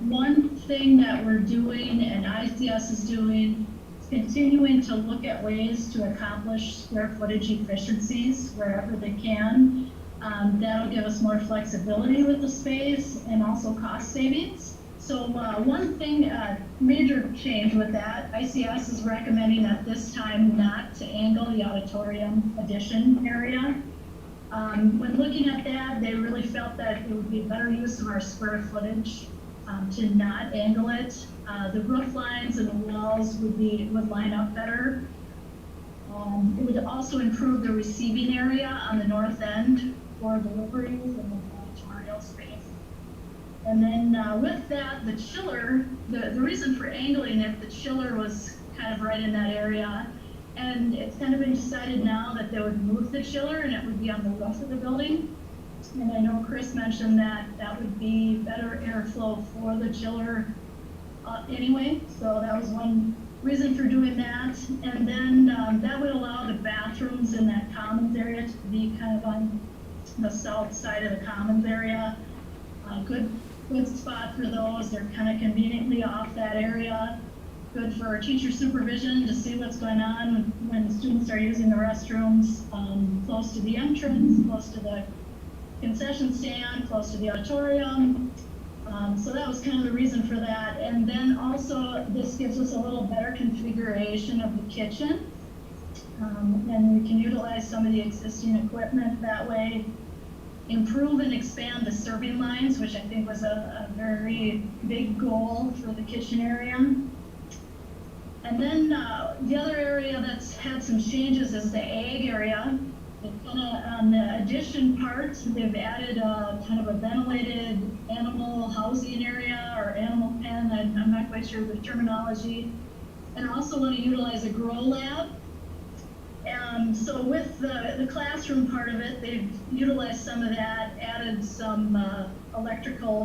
One thing that we're doing and ICS is doing is continuing to look at ways to accomplish square footage efficiencies wherever they can. That'll give us more flexibility with the space and also cost savings. So one thing, major change with that, ICS is recommending at this time not to angle the auditorium addition area. When looking at that, they really felt that it would be a better use of our square footage to not angle it. The roof lines and the walls would line up better. It would also improve the receiving area on the north end for deliveries and the auditorial space. And then with that, the chiller, the reason for angling it, the chiller was kind of right in that area. And it's kind of been decided now that they would move the chiller and it would be on the roof of the building. And I know Chris mentioned that that would be better airflow for the chiller anyway. So that was one reason for doing that. And then that would allow the bathrooms in that commons area to be kind of on the south side of the commons area. Good spot for those. They're kind of conveniently off that area. Good for teacher supervision to see what's going on when students are using the restrooms, close to the entrance, close to the concession stand, close to the auditorium. So that was kind of the reason for that. And then also this gives us a little better configuration of the kitchen. And we can utilize some of the existing equipment that way. Improve and expand the serving lines, which I think was a very big goal for the kitchen area. And then the other area that's had some changes is the ag area. On the addition part, they've added kind of a ventilated animal housing area or animal pen. I'm not quite sure of the terminology. And also want to utilize a grow lab. So with the classroom part of it, they've utilized some of that, added some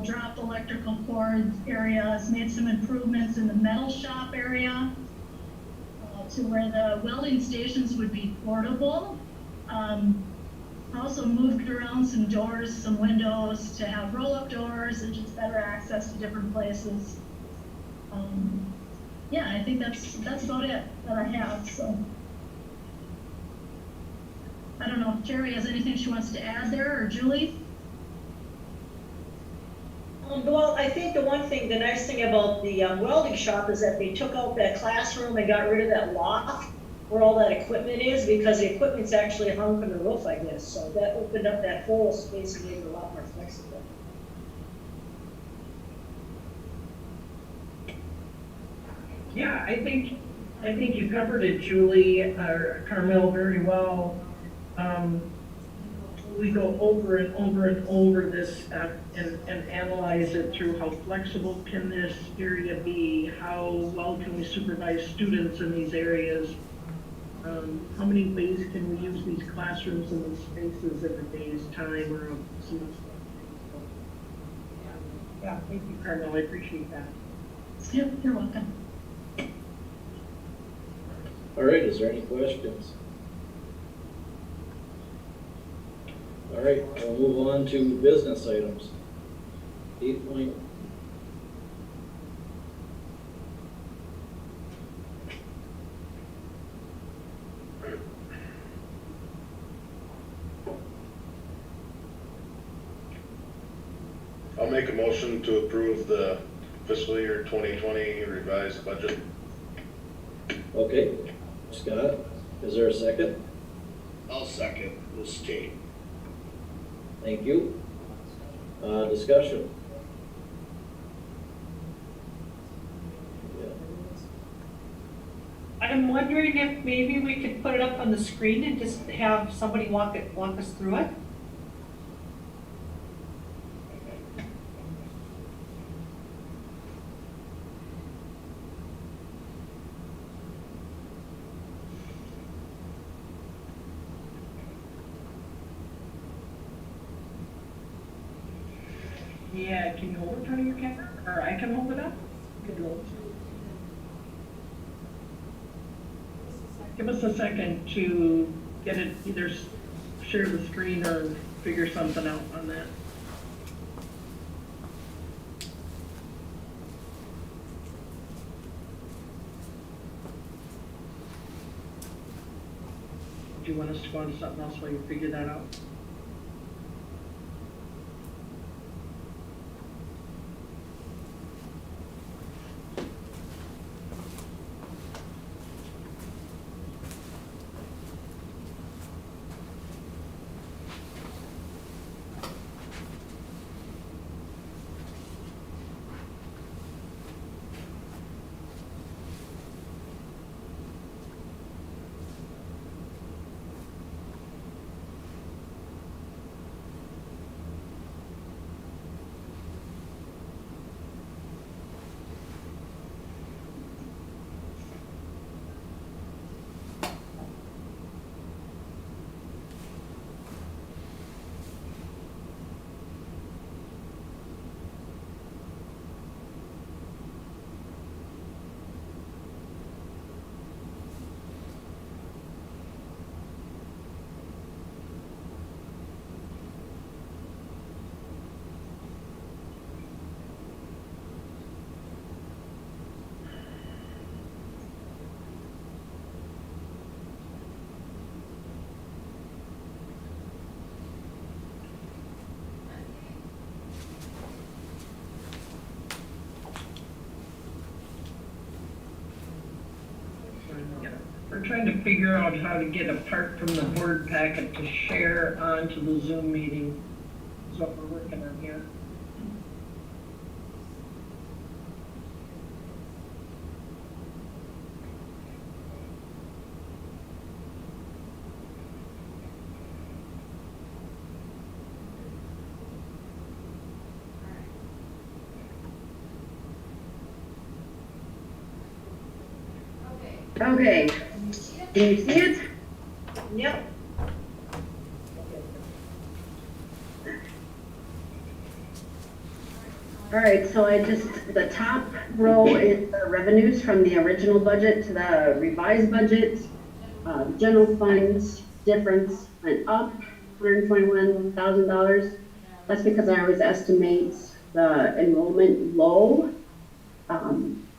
dropped electrical cord areas, made some improvements in the metal shop area to where the welding stations would be portable. Also moved around some doors, some windows to have roll-up doors and just better access to different places. Yeah, I think that's about it that I have. So I don't know if Terry has anything she wants to add there, or Julie? Well, I think the nice thing about the welding shop is that they took out that classroom and got rid of that loft where all that equipment is, because the equipment's actually hung from the roof, I guess. So that opened up that whole space and made it a lot more flexible. Yeah, I think you covered it, Julie, or Carmel, very well. We go over and over and over this and analyze it through how flexible can this area be, how well can we supervise students in these areas, how many ways can we use these classrooms and these spaces in a day's time or a semester. Yeah, thank you, Carmel, I appreciate that. Yep, you're welcome. All right, is there any questions? All right, we'll move on to business items. 8. I'll make a motion to approve the fiscal year 2020 revised budget. Okay, Scott, is there a second? I'll second this tape. Thank you. Discussion. I'm wondering if maybe we could put it up on the screen and just have somebody walk us through it. Yeah, can you hold it in front of your camera? Or I can hold it up? Give us a second to get it, either share the screen or figure something out on that. Do you want us to go on to something else while you figure that out? trying to figure out how to get a part from the board packet to share onto the Zoom meeting. That's what we're working on here. Okay, can you see it? Yep. All right, so the top row is the revenues from the original budget to the revised budget. General funds difference went up $121,000. That's because I always estimate the enrollment low.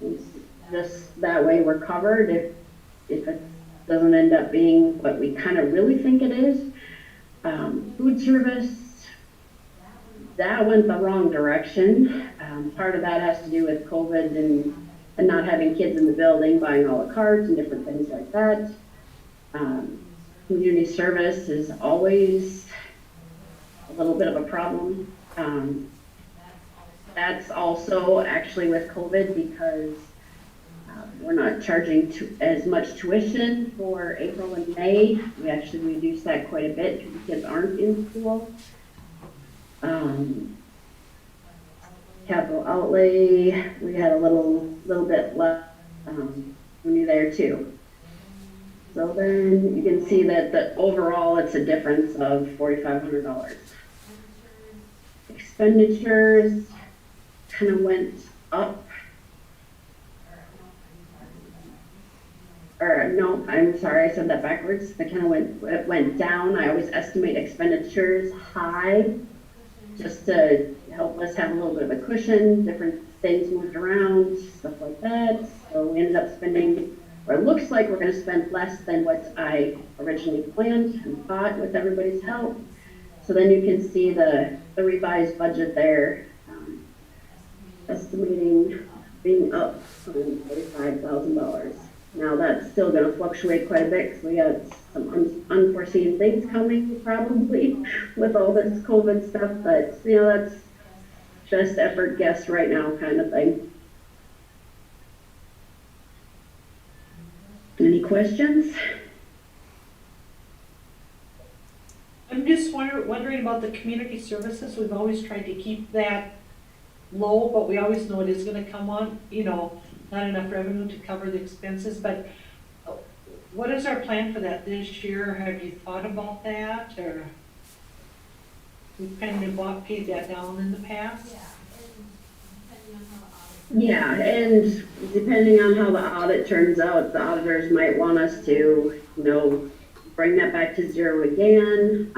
It's just that way we're covered if it doesn't end up being what we kind of really think it is. Food service, that went the wrong direction. Part of that has to do with COVID and not having kids in the building, buying all the cards and different things like that. Community service is always a little bit of a problem. That's also actually with COVID because we're not charging as much tuition for April and May. We actually reduced that quite a bit because the kids aren't in school. Capital outlay, we had a little bit left revenue there too. So then you can see that the overall it's a difference of $4,500. Expenditures kind of went up. Or no, I'm sorry, I said that backwards. It kind of went down. I always estimate expenditures high, just to help us have a little bit of a cushion, different things moved around, stuff like that. So we ended up spending, or it looks like we're gonna spend less than what I originally planned and thought with everybody's help. So then you can see the revised budget there, estimating being up $45,000. Now that's still gonna fluctuate quite a bit because we got some unforeseen things coming probably with all this COVID stuff, but you know, that's best effort guess right now kind of thing. Any questions? I'm just wondering about the community services. We've always tried to keep that low, but we always know it is gonna come on, you know, not enough revenue to cover the expenses, but what is our plan for that this year? Have you thought about that, or we've kind of paid that down in the past? Yeah, and depending on how the audit turns out, the auditors might want us to, you know, bring that back to zero again.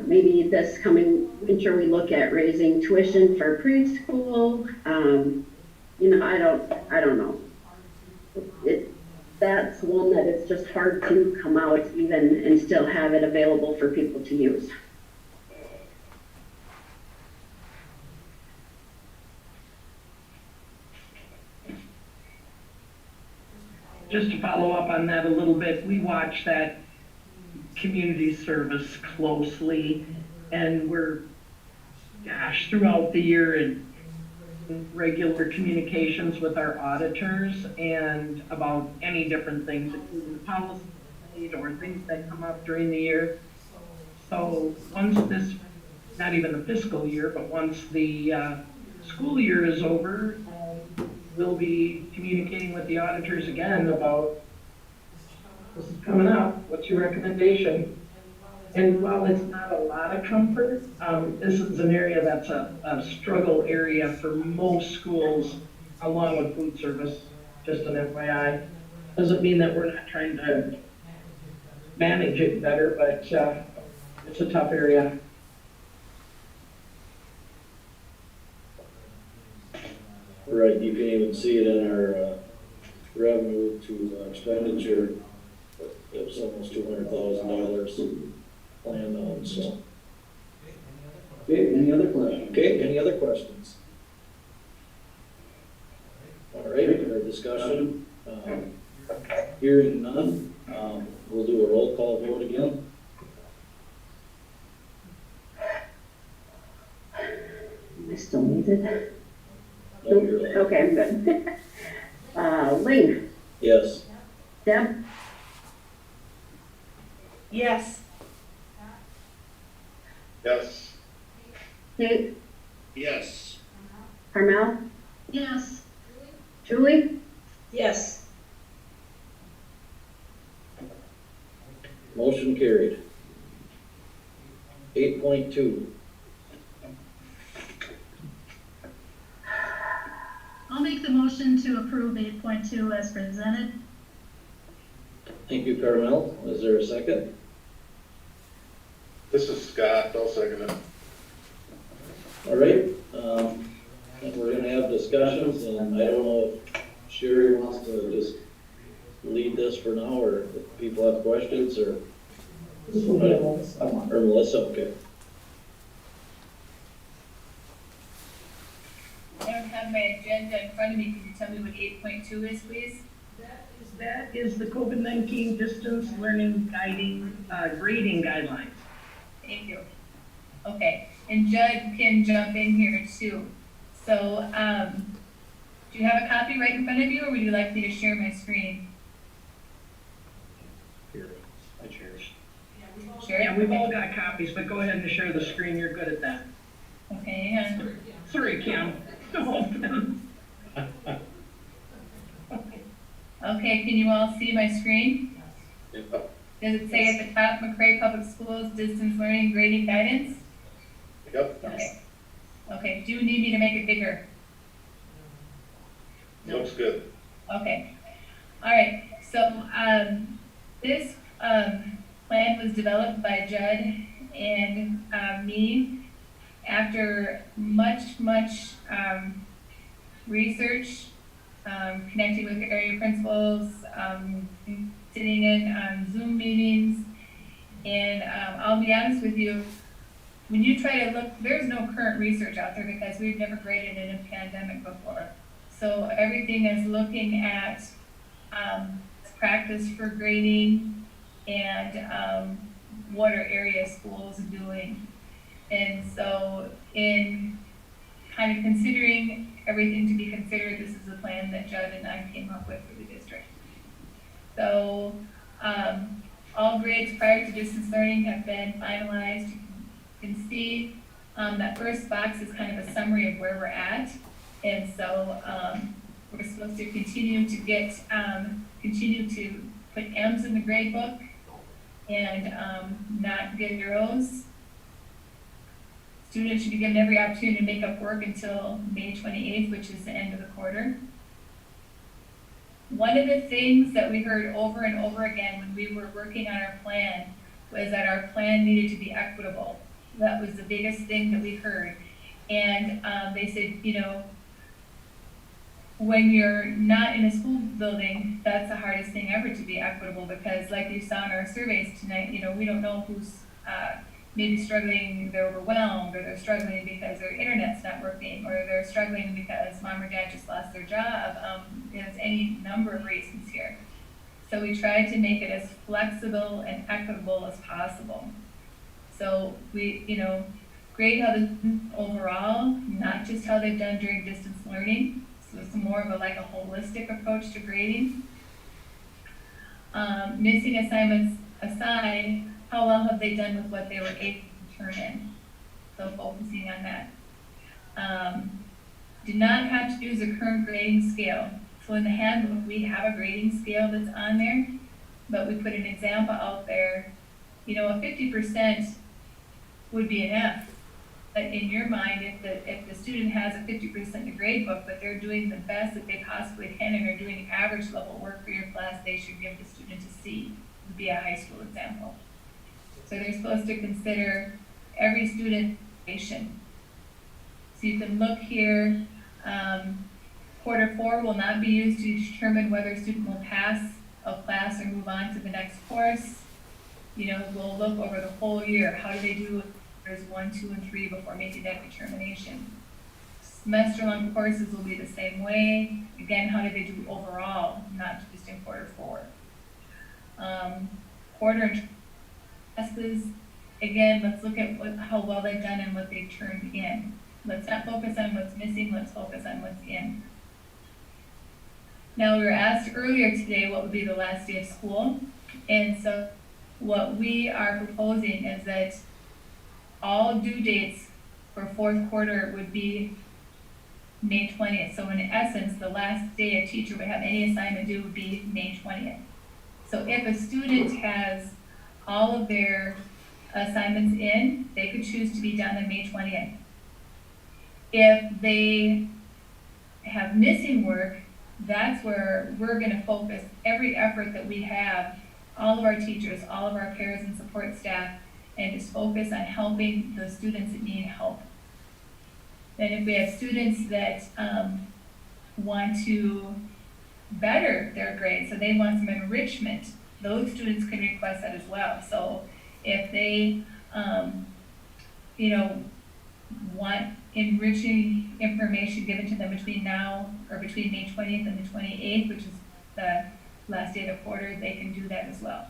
Maybe this coming winter we look at raising tuition for preschool. You know, I don't know. That's one that it's just hard to come out even and still have it available for people to use. Just to follow up on that a little bit, we watch that community service closely, and we're, gosh, throughout the year in regular communications with our auditors and about any different things, including policy or things that come up during the year. So once this, not even the fiscal year, but once the school year is over, we'll be communicating with the auditors again about this is coming up, what's your recommendation? And while it's not a lot of comfort, this is an area that's a struggle area for most schools, along with food service, just an FYI. Doesn't mean that we're not trying to manage it better, but it's a tough area. Right, you can even see it in our revenue to expenditure. It's almost $200,000 planned on, so. Okay, any other questions? Okay, any other questions? All right, our discussion. Hearing none, we'll do a roll call vote again. Am I still muted? No, you're live. Okay, I'm good. Lee, Yes. Deb, Yes. Yes. Kate, Yes. Carmel, Yes. Julie, Yes. Motion carried. 8.2. I'll make the motion to approve 8.2 as presented. Thank you, Carmel. Is there a second? This is Scott, I'll second it. All right, and we're gonna have discussions, and I don't know if Sherry wants to just lead this for now, or if people have questions, or Melissa, okay. I don't have my agenda in front of me. Can you tell me what 8.2 is, please? That is the COVID-19 distance learning guiding, grading guidelines. Thank you. Okay, and Judd can jump in here too. So, do you have a copy right in front of you, or would you like me to share my screen? Here, I cherish. Sure. Yeah, we've all got copies, but go ahead and share the screen, you're good at that. Okay, hang on. Sorry, Kim. Okay, can you all see my screen? Yep. Does it say at the top, McRae Public Schools Distance Learning Grading Guidance? Yep, Okay. Okay, do you need me to make it bigger? looks good. Okay, all right, so, this, plan was developed by Judd and, me after much, research, connecting with area principals, sitting in, Zoom meetings, and, I'll be honest with you, when you try to look, there's no current research out there because we've never graded in a pandemic before. So everything is looking at practice for grading and what are area schools doing. And so in kind of considering everything to be considered, this is a plan that Judd and I came up with for the district. So all grades prior to distance learning have been finalized. You can see that first box is kind of a summary of where we're at. And so we're supposed to continue to get, continue to put M's in the grade book and not get zeros. Students should be given every opportunity to make up work until May 28th, which is the end of the quarter. One of the things that we heard over and over again when we were working on our plan was that our plan needed to be equitable. That was the biggest thing that we heard. And they said, you know, when you're not in a school building, that's the hardest thing ever, to be equitable, because like you saw in our surveys tonight, you know, we don't know who's maybe struggling, they're overwhelmed, or they're struggling because their internet's not working, or they're struggling because mom or dad just lost their job. There's any number of reasons here. So we tried to make it as flexible and equitable as possible. So we, you know, grade how the overall, not just how they've done during distance learning. So it's more of a like a holistic approach to grading. Missing assignments aside, how well have they done with what they were able to turn in? So focusing on that. Do not have to use a current grading scale. So in the handbook, we have a grading scale that's on there, but we put an example out there. You know, a 50% would be an F. But in your mind, if the student has a 50% in the grade book, but they're doing the best that they possibly can and are doing average level work for your class, they should give the student a C, would be a high school example. So they're supposed to consider every student patient. So you can look here, quarter 4 will not be used to determine whether a student will pass a class or move on to the next course. You know, we'll look over the whole year. How do they do there's 1, 2, and 3 before making that determination. Semester-long courses will be the same way. Again, how do they do overall, not just introduced in Q4. Quarter classes, again, let's look at how well they've done and what they've turned in. Let's not focus on what's missing, let's focus on what's in. Now, we were asked earlier today what would be the last day of school, and so what we are proposing is that all due dates for Q4 would be May 20th. So in essence, the last day a teacher would have any assignment due would be May 20th. So if a student has all of their assignments in, they could choose to be done on May 20th. If they have missing work, that's where we're gonna focus every effort that we have, all of our teachers, all of our parents and support staff, and just focus on helping the students that need help. And if we have students that want to better their grades, so they want some enrichment, those students can request that as well. So if they, want enriching information given to them between now or between May 20th and the 28th, which is the last day of the quarter, they can do that as well.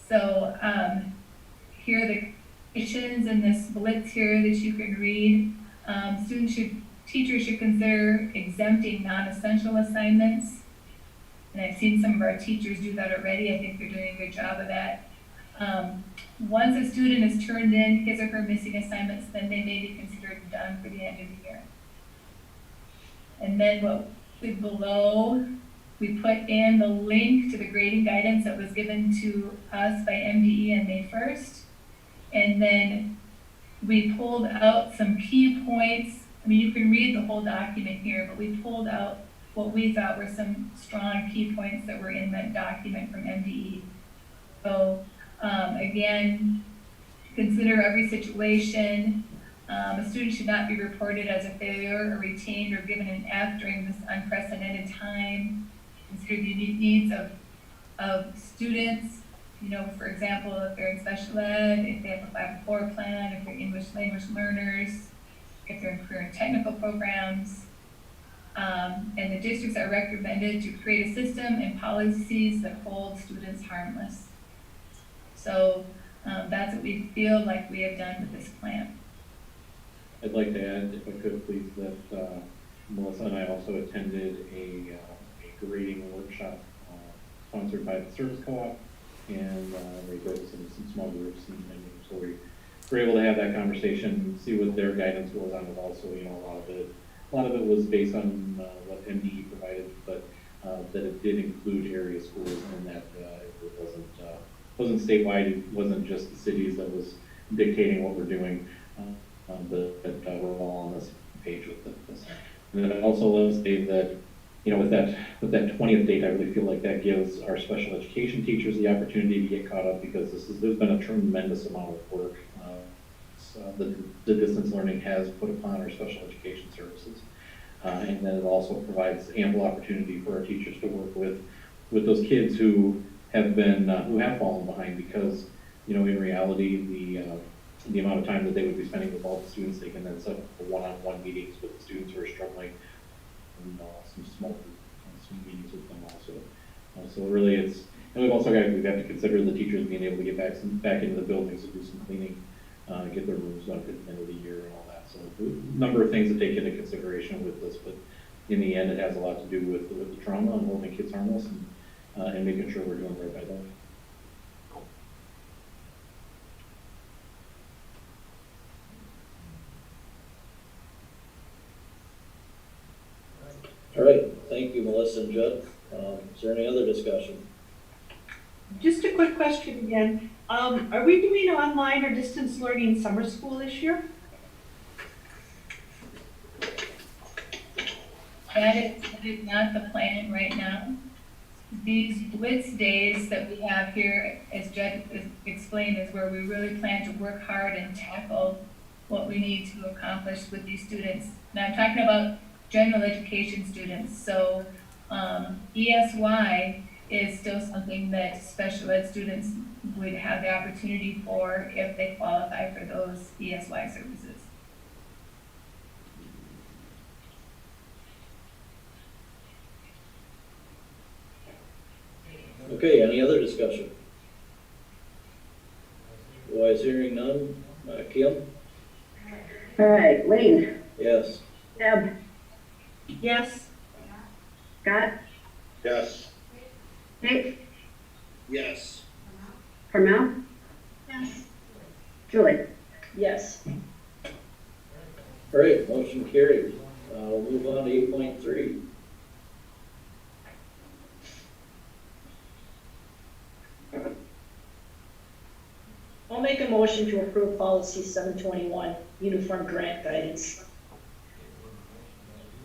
So here are the conditions in this blitz here that you can read. Teachers should consider exempting non-essential assignments. And I've seen some of our teachers do that already. I think they're doing a good job of that. Once a student has turned in his or her missing assignments, then they may be considered done for the end of the year. And then below, we put in the link to the grading guidance that was given to us by MDE on May 1st. And then we pulled out some key points. I mean, you can read the whole document here, but we pulled out what we thought were some strong key points that were in that document from MDE. So again, consider every situation. A student should not be reported as a failure or retained or given an F during this unprecedented time. Consider the unique needs of students. For example, if they're in special ed, if they have a 5-4 plan, if they're English language learners, if they're in career and technical programs. And the districts are recommended to create a system and policies that hold students harmless. So that's what we feel like we have done with this plan. I'd like to add, if I could please, that Melissa and I also attended a grading workshop sponsored by the Service Co-op, and they broke us into some small groups, and so we were able to have that conversation, see what their guidance was on it. Also, a lot of it was based on what MDE provided, but that it did include area schools, and that it wasn't statewide. It wasn't just the cities that was dictating what we're doing, but that we're all on this page with this. And then also let's say that, with that 20th date, I really feel like that gives our special education teachers the opportunity to get caught up, because there's been a tremendous amount of work the distance learning has put upon our special education services. And then it also provides ample opportunity for our teachers to work with those kids who have fallen behind, because, in reality, the amount of time that they would be spending with all the students, they can then set up one-on-one meetings with the students who are struggling, and some small meetings with them also. So really we have to consider the teachers being able to get back into the buildings to do some cleaning, get their rooms done at the end of the year and all that. So a number of things to take into consideration with this, but in the end, it has a lot to do with the trauma and holding kids harmless, and making sure we're doing right by them. All right, thank you, Melissa and Judd. Is there any other discussion? Just a quick question again. Are we doing online or distance learning summer school this year? That is not the plan right now. These blitz days that we have here, as Judd explained, is where we really plan to work hard and tackle what we need to accomplish with these students. Now I'm talking about general education students. So ESY is still something that special ed students would have the opportunity for if they qualify for those ESY services. Okay, any other discussion? Otherwise, hearing none, Kim? All right, Lane, Yes. Deb, Yes, Scott, Yes. Nate, Yes. Carmel, Yes. Julie. Yes. All right, motion carried. We'll move on to 8.3. I'll make a motion to approve policy 721, uniform grant guidance.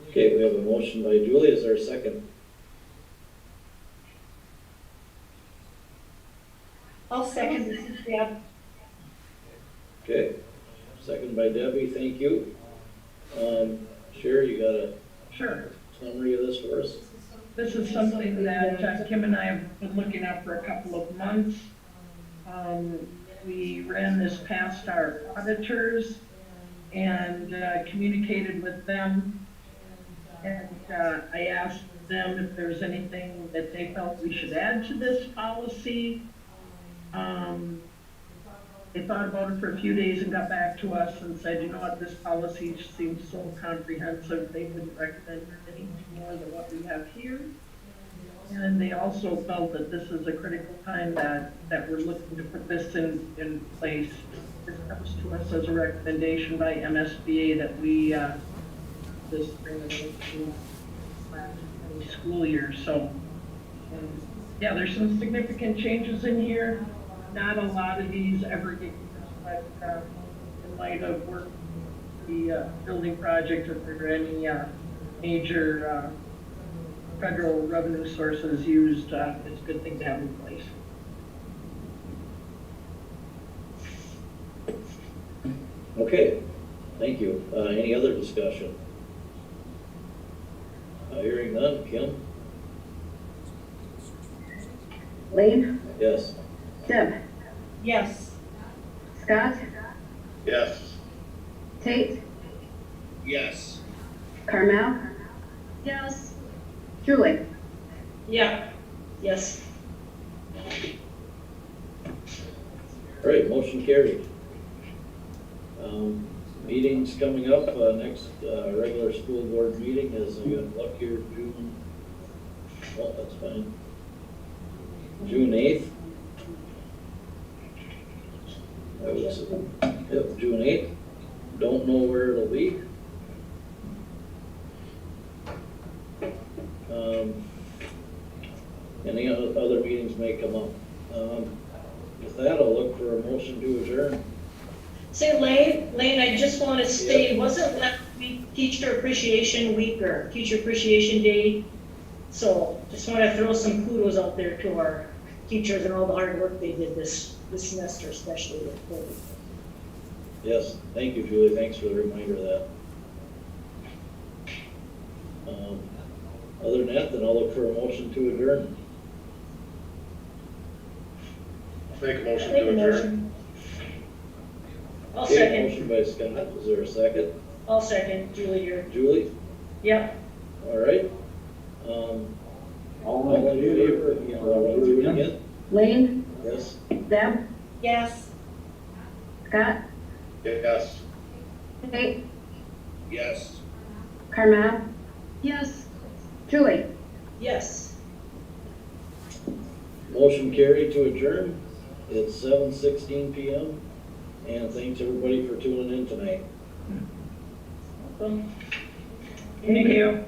Okay, we have a motion by Julie. Is there a second? I'll second this, Deb. Okay, second by Debbie, thank you. Sherry, you got a Sure. summary of this for us? This is something that Kim and I have been looking at for a couple of months. We ran this past our auditors and communicated with them. And I asked them if there's anything that they felt we should add to this policy. They thought about it for a few days and got back to us and said, you know what, this policy seems so comprehensive, they wouldn't recommend anything more than what we have here. And they also felt that this is a critical time that we're looking to put this in place. This comes to us as a recommendation by MSBA that we this bring it into last school year. So, yeah, there's some significant changes in here. Not a lot of these ever get used, but in light of work, the building project, if there are any major federal revenue sources used, it's a good thing to have in place. Okay, thank you. Any other discussion? Hearing none, Kim? Lane, Yes. Deb, Yes, Scott, Yes. Tate, Yes. Carmel, Yes. Julie. Yeah. Yes. All right, motion carried. Meetings coming up, next regular school board meeting is, I got luck here, June, oh, that's fine. June 8th. Yep, June 8th. Don't know where it'll be. Any other meetings may come up. With that, I'll look for a motion to adjourn. Say, Lane, I just want to state, wasn't last week Teacher Appreciation Week or Teacher Appreciation Day? So just want to throw some kudos out there to our teachers and all the hard work they did this semester, especially with COVID. Yes, thank you, Julie. Thanks for the reminder of that. Other than that, then I'll look for a motion to adjourn. Make a motion Make to a adjourn. motion. I'll Okay, second. motion by Scott. Is there a second? I'll second, Julie here. Julie? Yep. All right. All in favor? Run through it again? Lane, Yes. Deb, yes. Scott, Yes. Tate, Yes. Carmel, Yes. Julie. Yes. Motion carried to adjourn. It's 7:16 PM. And thanks everybody for tuning in tonight. Welcome. Thank you.